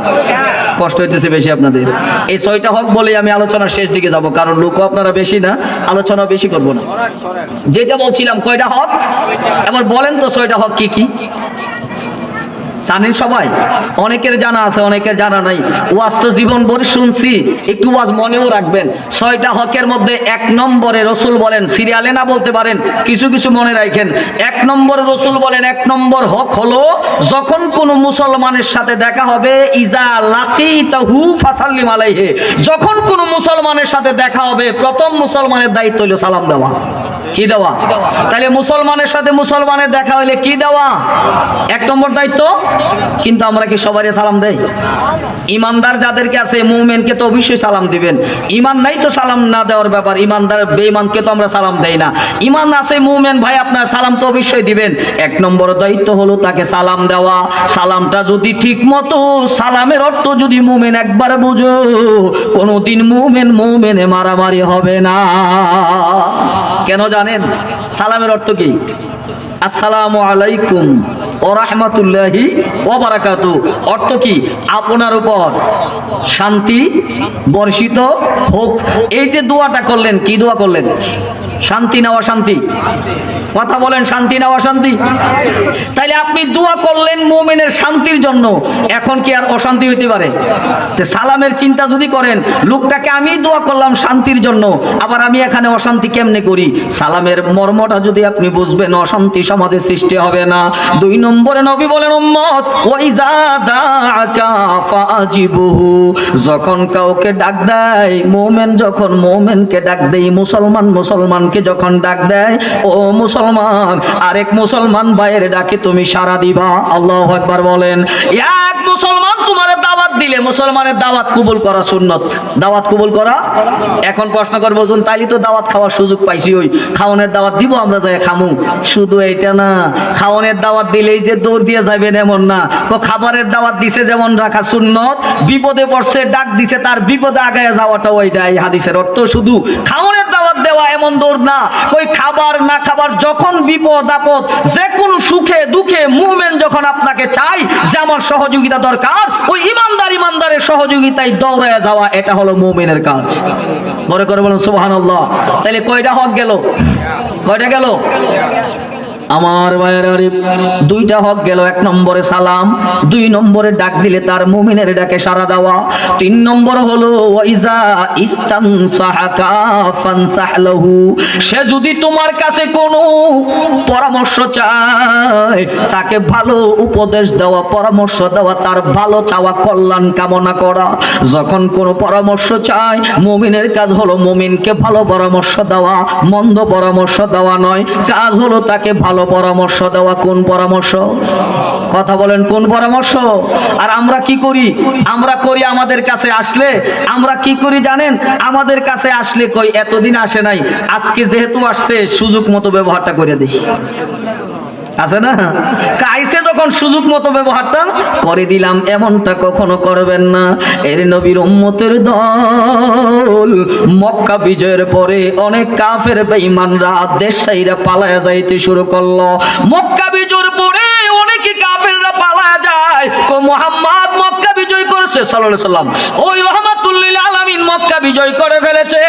কষ্ট হইতেছে বেশি আপনাদের? এই 6টা হক বলে আমি আলোচনার শেষ দিকে যাব, কারণ লোকও আপনারা বেশি না, আলোচনা বেশি করব না। যেটা বলছিলাম কয়টা হক, এবার বলেন তো 6টা হক কি কি জানেন সবাই? অনেকের জানা আছে, অনেকের জানা নাই। ওয়াজ তো জীবন ভর শুনছি, একটু ওয়াজ মনেও রাখবেন। 6টা হকের মধ্যে 1 নম্বরে রসুল বলেন, সিরিয়ালে না বলতে পারেন, কিছু কিছু মনে রাখেন। 1 নম্বরে রসুল বলেন 1 নম্বর হক হলো যখন কোন মুসলমানের সাথে দেখা হবে, ইজা লাকিতাহু ফাসাল্লিম আলাইহি। যখন কোন মুসলমানের সাথে দেখা হবে, প্রথম মুসলমানের দায়িত্ব হলো সালাম দেওয়া। কি দেওয়া? তাহলে মুসলমানের সাথে মুসলমানের দেখা হইলে কি দেওয়া? 1 নম্বর দায়িত্ব। কিন্তু আমরা কি সবারই সালাম দেই? ইমানদার যাদেরকে আছে, মুমিনকে তো অবশ্যই সালাম দিবেন। ইমান নাই তো সালাম না দেওয়ার ব্যাপার। ইমানদার বেঈমানকে তো আমরা সালাম দেই না। ইমান আছে মুমিন ভাই, আপনার সালাম তো অবশ্যই দিবেন। 1 নম্বর দায়িত্ব হলো তাকে সালাম দেওয়া। সালামটা যদি ঠিক মতো, সালামের অর্থ যদি মুমিন একবার বুঝো, কোনোদিন মুমিনে মারামারি হবে না। কেন জানেন? সালামের অর্থ কি? আসসালামু আলাইকুম ওয়া রাহমাতুল্লাহি ওয়া বারাকাতুহু। অর্থ কি? আপনার উপর শান্তি বর্ষিত হোক। এই যে দোয়াটা করলেন, কি দোয়া করলেন? শান্তি না অশান্তি? কথা বলেন, শান্তি না অশান্তি? তাইলে আপনি দোয়া করলেন মুমিনের শান্তির জন্য, এখন কি আর অশান্তি হইতে পারে? সালামের চিন্তা যদি করেন, লোকটাকে আমি দোয়া করলাম শান্তির জন্য, আবার আমি এখানে অশান্তি কেমনে করি? সালামের মর্মটা যদি আপনি বুঝবেন, অশান্তি সমাজে সৃষ্টি হবে না। 2 নম্বরে নবী বলেন, উম্মত ওয়াইজা দাআকা ফাজিবুহু। যখন কাউকে ডাক দেয়, মুমিন যখন মুমিনকে ডাক দেয়, মুসলমানকে যখন ডাক দেয়, ও মুসলমান, আরেক মুসলমান ভাইয়ের ডাকে তুমি সাড়া দিবা। আল্লাহু আকবার বলেন। এক মুসলমান তোমার দাওয়াত দিলে, মুসলমানের দাওয়াত কবুল করা সুন্নত। দাওয়াত কবুল করা। এখন প্রশ্ন করবো, তাইলে তো দাওয়াত খাওয়ার সুযোগ পাইছি, ওই খাওয়ানোর দাওয়াত দিব, আমরা যাই খামু। শুধু এইটা না, খাওয়ানোর দাওয়াত দিলেই যে দৌড় দিয়ে যাবেন এমন না। তো খাবারের দাওয়াত দিছে যেমন রাখা সুন্নত, বিপদে পড়ছে ডাক দিছে, তার বিপদে আগায় যাওয়াটা ওইটাই হাদিসের অর্থ। শুধু খাওয়ানোর দাওয়াত দেওয়া এমন দৌড় না। ওই খাবার না খাবার, যখন বিপদ আপদ, যে কোনো সুখে দুঃখে মুমিন যখন আপনাকে চাই যে আমার সহযোগিতা দরকার, ওই ইমানদারের সহযোগিতায় দৌড়ায় যাওয়া, এটা হলো মুমিনের কাজ। মনে করে বলুন সুবহানাল্লাহ। তাহলে কয়টা হক গেল? কয়টা গেল? আমার ভাইয়ের, 2টা হক গেল। 1 নম্বরে সালাম, 2 নম্বরে ডাক দিলে তার মুমিনের ডাকে সাড়া দেওয়া। 3 নম্বর হলো ওয়াইজা ইস্তানসাহাকা ফানসাহলাহু। সে যদি তোমার কাছে কোনো পরামর্শ চায়, তাকে ভালো উপদেশ দেওয়া, পরামর্শ দেওয়া, তার ভালো চাওয়া, কল্যাণ কামনা করা। যখন কোনো পরামর্শ চায়, মুমিনের কাজ হলো মুমিনকে ভালো পরামর্শ দেওয়া, মন্দ পরামর্শ দেওয়া নয়। কাজ হলো তাকে ভালো পরামর্শ দেওয়া। কোন পরামর্শ? কথা বলেন, কোন পরামর্শ? আর আমরা কি করি? আমরা করি আমাদের কাছে আসলে, আমরা কি করি জানেন? আমাদের কাছে আসলে কই এতদিন আসে নাই, আজকে যেহেতু আসছে সুযোগ মতো ব্যবহারটা করে দিই। আছে না? কাইসে যখন সুযোগ মতো ব্যবহারটা করে দিলাম, এমনটা কখনো করবেন না। এর নবীর উম্মতের দল মক্কা বিজয়ের পরে অনেক কাফের বেঈমানরা দেশ ছাইরা পালায়া যাইতে শুরু করলো। মক্কা বিজয়ের পরে অনেকে কাফেররা পালায়া যায়। মুহাম্মদ মক্কা বিজয় করেছে সাল্লাল্লাহু আলাইহি ওয়াসাল্লাম, ওই রাহমাতুল লিল আলামিন মক্কা বিজয় করে ফেলেছে,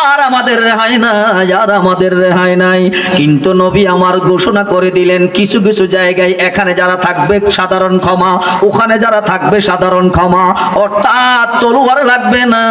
আর আমাদের তাদের রেহাই নাই, আর আমাদের রেহাই নাই। কিন্তু নবী আমার ঘোষণা করে দিলেন, কিছু কিছু জায়গায় এখানে যারা থাকবে সাধারণ ক্ষমা, ওখানে যারা থাকবে সাধারণ ক্ষমা। অর্থাৎ তলোয়ার লাগবে না,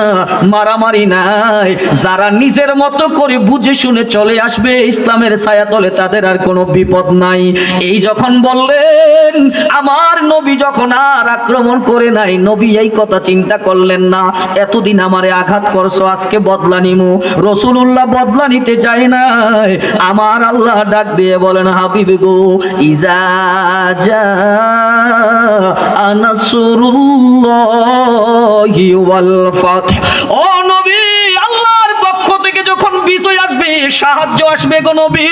মারামারি নাই। যারা নিজের মতো করে বুঝে শুনে চলে আসবে ইসলামের ছায়াতলে, তাদের আর কোনো বিপদ নাই। এই যখন বললেন, আমার নবী যখন আর আক্রমণ করে নাই, নবী এই কথা চিন্তা করলেন না, এতদিন আমারে আঘাত করছো, আজকে বদলা নিমু। রাসূলুল্লাহ বদলা নিতে চায় নাই। আমার আল্লাহ ডাক দিয়ে বলেন, হাবিব গো, ইজা জা নাসরুল্লাহি ওয়াল ফাত। ও নবী, আল্লাহর পক্ষ থেকে যখন বিজয় আসবে, সাহায্য আসবে গো নবী,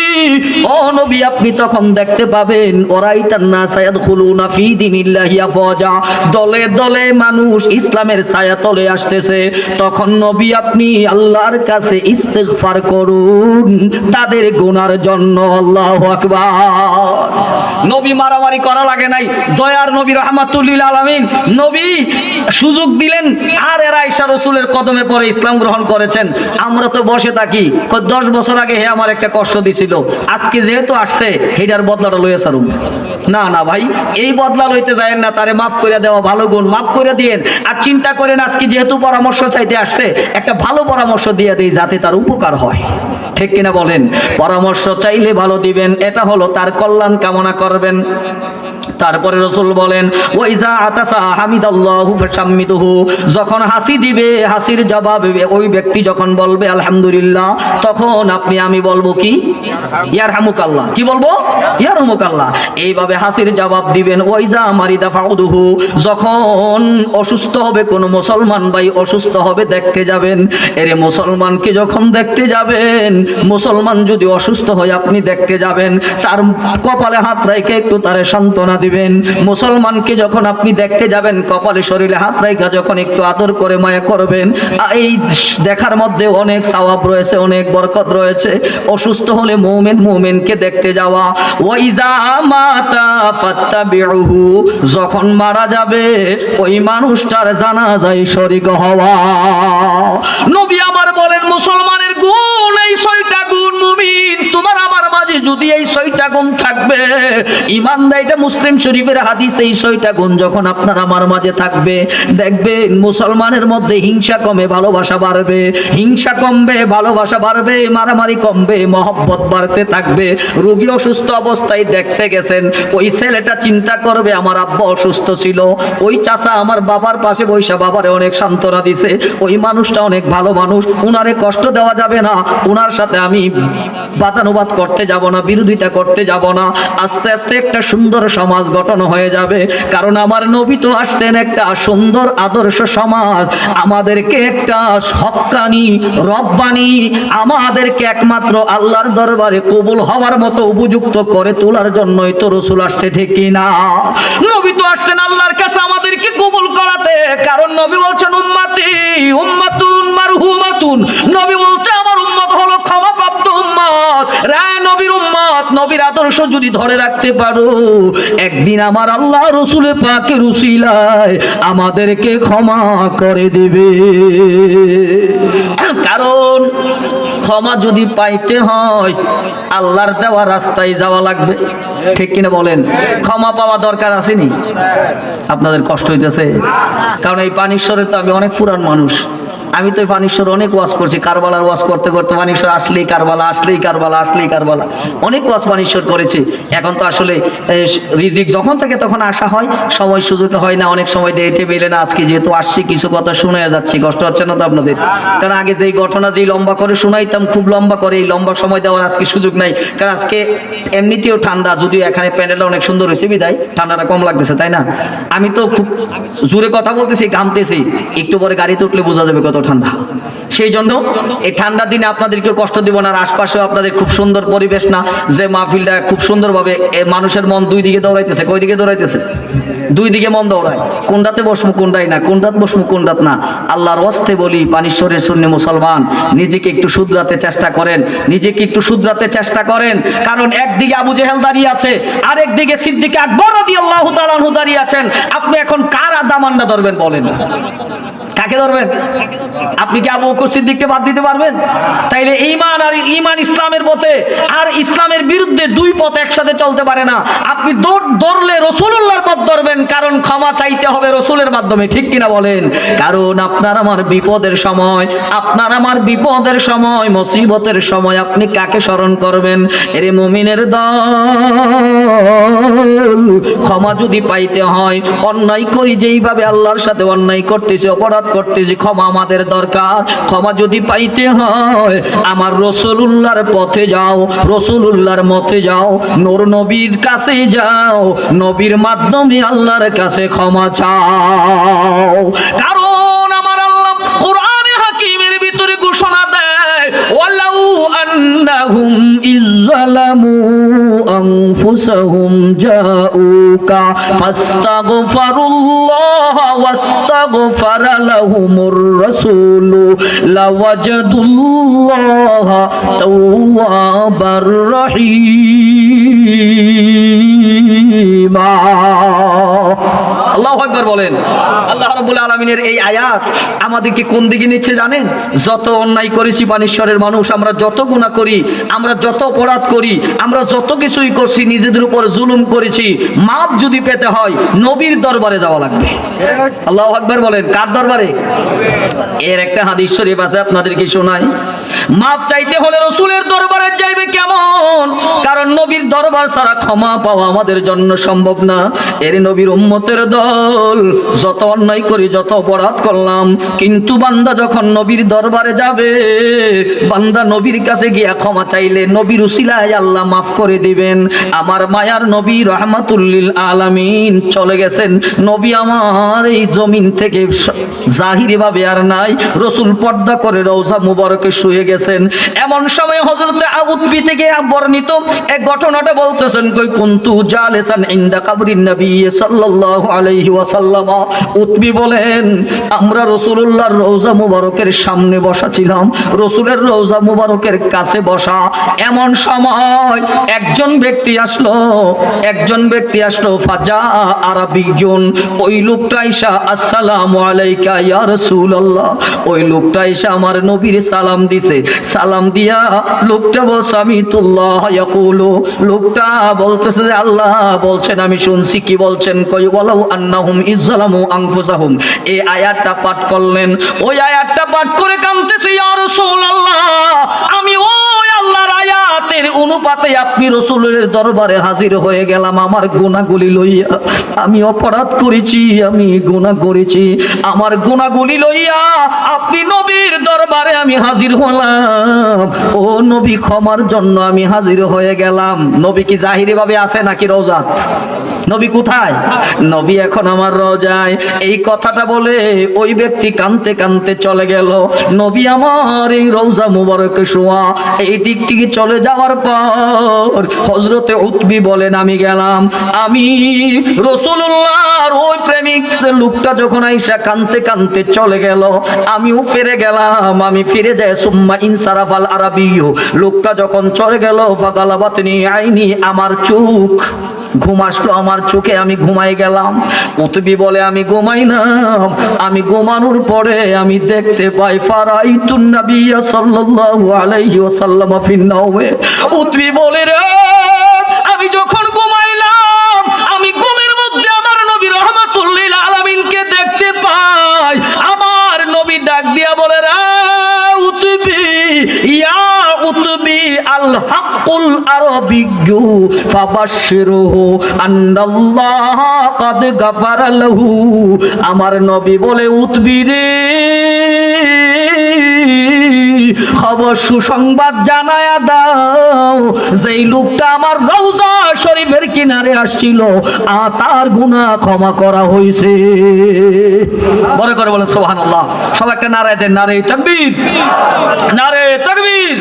ও নবী আপনি তখন দেখতে পাবেন, ওরাইতান নাস ইয়াদখুলুনা ফি দীনিল্লাহি আফওয়াজা, দলে দলে মানুষ ইসলামের ছায়াতলে আসতেছে। তখন নবী আপনি আল্লাহর কাছে ইস্তিগফার করুন তাদের গুনার জন্য। আল্লাহু আকবার। নবী মারামারি করা লাগে নাই, দয়ার নবী রাহমাতুল লিল আলামিন নবী সুযোগ দিলেন, আর এরা আয়েশা রাসূলের কদমে পড়ে ইসলাম গ্রহণ করেছেন। আমরা তো বসে থাকি, 10 বছর আগে হে আমার একটা কষ্ট দিছিল, আজকে যেহেতু আসছে হেটার বদলাটা লইয়া সারুম। না না ভাই, এই বদলা লইতে যায়েন না, তারে মাফ করে দেওয়া ভালো গুণ, মাফ করে দিয়েন। আর চিন্তা করেন, আজকে যেহেতু পরামর্শ চাইতে আসছে, একটা ভালো পরামর্শ দিয়ে দেই যাতে তার উপকার হয়। ঠিক কিনা বলেন? পরামর্শ চাইলে ভালো দিবেন, এটা হলো তার কল্যাণ কামনা করবেন। তারপরে রাসূল বলেন, ওয়াইজা আতাসা হামিদাল্লাহু ফাশাম্মিদুহু, যখন হাসি দিবে, হাসির জবাবে ওই ব্যক্তি যখন বলবে আলহামদুলিল্লাহ, তখন আপনি আমি বলবো কি? ইয়ারহামুকাল্লাহ। কি বলবো? ইয়ারহামুকাল্লাহ। এইভাবে হাসির জবাব দিবেন। ওয়াইজা মারিদা ফাউদুহু, যখন অসুস্থ হবে কোনো মুসলমান ভাই, অসুস্থ হবে দেখতে যাবেন। এরে মুসলমানকে যখন দেখতে যাবেন, মুসলমান যদি অসুস্থ হয় আপনি দেখতে যাবেন, তার কপালে হাত রেখে একটু তারে সান্ত্বনা দিবেন। মুসলমানকে যখন আপনি দেখতে যাবেন, কপালে শরীরে হাত রেখে যখন একটু আদর করে মায়া করবেন, এই দেখার মধ্যে অনেক সওয়াব রয়েছে, অনেক বরকত রয়েছে। অসুস্থ হলে মুমিনকে দেখতে যাওয়া। ওয়াইজা মাতা ফাত্তাবিউহু, যখন মারা যাবে ওই মানুষটার জানাজায় শরীক হওয়া। নবী আমার বলেন, মুসলমানের গুণ এই 6টা গুণ, মুমিন তোমার আমার মাঝে যদি এই 6টা গুণ থাকবে, ঈমান এটা মুসলিম শরীফের হাদিস, এই 6টা গুণ যখন আপনার আমার মাঝে থাকবে, দেখবেন মুসলমানের মধ্যে হিংসা কমে, ভালোবাসা বাড়বে। হিংসা কমবে, ভালোবাসা বাড়বে, মারামারি কমবে, মহব্বত বাড়তে থাকবে। রোগী অসুস্থ অবস্থায় দেখতে গেছেন, ওই ছেলেটা চিন্তা করবে আমার আব্বা অসুস্থ ছিল, ওই চাচা আমার বাবার পাশে বৈশা বাবারে অনেক সান্ত্বনা দিছে, ওই মানুষটা অনেক ভালো মানুষ, উনারে কষ্ট দেওয়া যাবে না, উনার সাথে আমি বাদানুবাদ করতে যাব না, বিরোধিতা করতে যাব না। আস্তে আস্তে একটা সুন্দর সমাজ গঠন হয়ে যাবে। কারণ আমার নবী তো আসছেন একটা সুন্দর আদর্শ সমাজ, আমাদেরকে একটা হক্কানি রব্বানি, আমাদেরকে একমাত্র আল্লাহর দরবারে কবুল হওয়ার মতো উপযুক্ত করে তোলার জন্যই তো রাসূল আসছে। ঠিক কিনা? নবী তো আসছেন আল্লাহর কাছে আমাদেরকে কবুল করাতে। কারণ নবী বলছেন উম্মতি উম্মাতুন মারহুমাতুন, নবী বলছে আমার উম্মত হলো ক্ষমাপ্রাপ্ত উম্মত। রে নবীর উম্মত, নবীর আদর্শ যদি ধরে রাখতে পারো, একদিন আমার আল্লাহ রাসূলের পাকের উসিলায় আমাদেরকে ক্ষমা করে দিবে। কারণ ক্ষমা যদি পাইতে হয় আল্লাহর দেওয়া রাস্তায় যাওয়া লাগবে। ঠিক কিনা বলেন? ক্ষমা পাওয়া দরকার আসেনি? আপনাদের কষ্ট হইতেছে? কারণ এই পানিশ্বরে তো আমি অনেক পুরান মানুষ, আমি তো পানিশ্বর অনেক ওয়াজ করছি, কারবালার ওয়াজ করতে করতে পানিশ্বর আসলেই কারবালা, আসলেই কারবালা, আসলেই কারবালা, অনেক ওয়াজ পানিশ্বর করেছি। এখন তো আসলে রিজিক যখন থেকে তখন আসা হয়, সময় সুযোগ হয় না, অনেক সময় ডেটে মেলে না। আজকে যেহেতু আসছি কিছু কথা শুনে যাচ্ছি, কষ্ট হচ্ছে না তো আপনাদের? কারণ আগে যেই ঘটনা যেই লম্বা করে শুনাইতাম, খুব লম্বা করে, এই লম্বা সময় দেওয়ার আজকে সুযোগ নাই। কারণ আজকে এমনিতেও ঠান্ডা, যদিও এখানে প্যান্ডেলটা অনেক সুন্দর হয়েছে বিদায় ঠান্ডাটা কম লাগতেছে, তাই না? আমি তো খুব জোরে কথা বলতেছি, ঘামতেছি, একটু পরে গাড়িতে উঠলে বোঝা যাবে কত ঠান্ডা। সেই জন্য এই ঠান্ডার দিনে আপনাদেরকে কষ্ট দিব না। আর আশপাশেও আপনাদের খুব সুন্দর পরিবেশ না, যে মাহফিলটা খুব সুন্দরভাবে মানুষের মন দুই দিকে দৌড়াইতেছে। কই দিকে দৌড়াইতেছে? দুই দিকে মন দৌড়ায়, কোনটাতে বসমু কোনটাই না, কোনটাতে বসমু কোনটাত না। আল্লাহর ওয়াস্তে বলি, পানিশ্বরের সুন্নি মুসলমান, নিজেকে একটু শুধরাতে চেষ্টা করেন, নিজেকে একটু শুধরাতে চেষ্টা করেন। কারণ একদিকে আবু জেহেল দাঁড়িয়ে আছে, আরেকদিকে সিদ্দিক আকবর রাদিয়াল্লাহু তাআলা আনহু দাঁড়িয়ে আছেন। আপনি এখন কার দামান্ডা ধরবেন বলেন? কাকে ধরবেন? আপনি কি আবু বকর সিদ্দিককে বাদ দিতে পারবেন? তাইলে ঈমান আর ঈমান ইসলামের পথে আর ইসলামের বিরুদ্ধে দুই পথ একসাথে চলতে পারে না। আপনি ধরলে রাসূলুল্লাহর পথ ধরবেন, কারণ ক্ষমা চাইতে হবে রাসূলের মাধ্যমে, ঠিক কিনা বলেন? কারণ আপনার আমার বিপদের সময়, আপনার আমার বিপদের সময়, মুসিবতের সময় আপনি কাকে স্মরণ করবেন? এরে মুমিনের দল, ক্ষমা যদি পাইতে হয়, অন্যায় করি যেইভাবে আল্লাহর সাথে অন্যায় করতেছি, অপরাধ করতেছি, ক্ষমা আমাদের দরকার। ক্ষমা যদি পাইতে হয় আমার রাসূলুল্লাহর পথে যাও, রাসূলুল্লাহর মতে যাও, নূর নবীর কাছে যাও, নবীর মাধ্যমে আল্লাহর কাছে ক্ষমা চাও। কারণ আমার আল্লাহ কোরআনে হাকিমের ভিতরে ঘোষণা দেয়, ওয়ালাউ আন্নাহুম ইযলামু আনফুসাহুম জাউকা ফাস্তাগফিরুল্লাহ ওয়াস্তাগফারা লাহুমুর রাসূল লাওয়াজাদুল্লাহ তাওয়াবার রহিম। আল্লাহু আকবার বলেন। আল্লাহ রাব্বুল আলামিনের এই আয়াত আমাদেরকে কোন দিকে নিচ্ছে জানেন? যত অন্যায় করেছি বানেশ্বরের মানুষ, আমরা যত গুনাহ করি, আমরা যত অপরাধ করি, আমরা যত কিছুই করছি, নিজেদের উপর জুলুম করেছি, মাপ যদি পেতে হয় নবীর দরবারে যাওয়া লাগবে। আল্লাহু আকবার বলেন। কার দরবারে? এর একটা হাদিস শরীফ আছে, আপনাদেরকে শোনাই। মাপ চাইতে হলে রাসূলের দরবারে যাইবে। কেমন? কারণ নবীর দরবার ছাড়া ক্ষমা পাওয়া আমাদের জন্য সম্ভব না। এর নবীর উম্মতের দল, যত অন্যায় করি, যত অপরাধ করলাম, কিন্তু বান্দা যখন নবীর দরবারে যাবে, বান্দা নবীর কাছে গিয়া ক্ষমা চাইলে নবীর উসিলায় আল্লাহ মাফ করে দিবেন। আমার মায়ার নবী রাহমাতুল লিল আলামিন চলে গেছেন। নবী আমার এই জমিন থেকে জাহিরি ভাবে আর নাই। রাসূল পর্দা করে রওজা মুবারকে শুয়ে গেছেন। এমন সময় হযরত উতবি থেকে বর্ণিত এক ঘটনাটা বলতেছেন, কই কুনতু জালিসান ইনদা কবরিন নবী সাল্লাল্লাহু আলাইহি ওয়াসাল্লাম। উতবি বলেন, আমরা রাসূলুল্লাহর রওজা মুবারকের সামনে বসা ছিলাম, রাসূলের রওজা মুবারকের কাছে বসা। এমন সময় একজন ব্যক্তি আসলো, ফাজা আরাবিয়ুন। ওই লোকটা আইসা আসসালামু আলাইকা ইয়া রাসূলুল্লাহ, ওই লোকটা আইসা আমার নবীর সালাম দিছে। সালাম দিয়া লোকটা বলছে আমিতুল্লাহ ইয়াকুলু, লোকটা বলতেছে যে আল্লাহ বলছেন, আমি শুনছি। কি বলছেন? কই ওয়ালাউ আন্নাহুম ইযলামু আনফুসাহুম। এই আয়াতটা পাঠ করলেন। ওই আয়াতটা পাঠ করে কাঁদতেছে, ইয়া রাসূলুল্লাহ, আমি ওই আল্লাহর আয়াতের অনুপাতে আপনি রাসূলের দরবারে হাজির হয়ে গেলাম আমার গুনাহগুলি লইয়া। আমি অপরাধ করেছি, আমি গুনাহ করেছি, আমার গুনাহগুলি লইয়া আপনি নবীর দরবারে আমি হাজির হলাম। ও নবী, ক্ষমার জন্য আমি হাজির হয়ে গেলাম। নবী কি জাহিরি ভাবে আছে নাকি রওজাত? নবী কোথায়? নবী এখন আমার রওজায়। এই কথাটা বলে ওই ব্যক্তি কাঁদতে কাঁদতে চলে গেল। নবী আমার এই রওজা মুবারকে শোয়া। এই দিক থেকে চলে যাওয়ার পর হযরতে উতবি বলেন, আমি গেলাম, আমি রাসূলুল্লাহর ওই প্রেমিক লোকটা যখন আইসা কাঁদতে কাঁদতে চলে গেল, আমিও ফিরে গেলাম। আমি ফিরে যাই, সুম্মা ইনসারাফাল আরাবিয়্যু, লোকটা যখন চলে গেল, ফাগালাবাতনি আইনি, আমার চোখ ঘুম আসলো, আমার চোখে আমি ঘুমাই গেলাম। উতবি বলে, আমি ঘুমাইলাম, আমি ঘুমানোর পরে আমি দেখতে পাই ফারাইতুন নবিয়্য সাল্লাল্লাহু আলাইহি ওয়াসাল্লাম ফিন নাওমে। উতবি বলে, রে আমি যখন ঘুমাইলাম, আমি ঘুমের মধ্যে আমার নবী রাহমাতুল লিল আলামিনকে দেখতে পাই। আমার নবী ডাক দিয়া বলে, রে উতবি, ইয়া উতবি, আল হাক্কুল আরাবিয়্যু ফাবাশশিরহু আন্নাল্লাহ ক্বাদ গাফারা লাহু। আমার নবী বলে, উতবি রে, খবর সুসংবাদ জানায়া দাও, যেই লোকটা আমার রওজা শরীফের কিনারে আসছিল তার গুনাহ ক্ষমা করা হয়েছে। বড় করে বলেন সুবহানাল্লাহ। সবাই একটা নারায়ে দেন, নারে তাকবীর, নারে তাকবীর,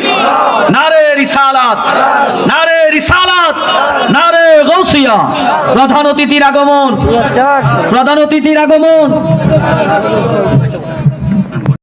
নারে রিসালাত, নারে রিসালাত, নারে গাউসিয়া। প্রধান অতিথির আগমন, প্রধান অতিথির আগমন।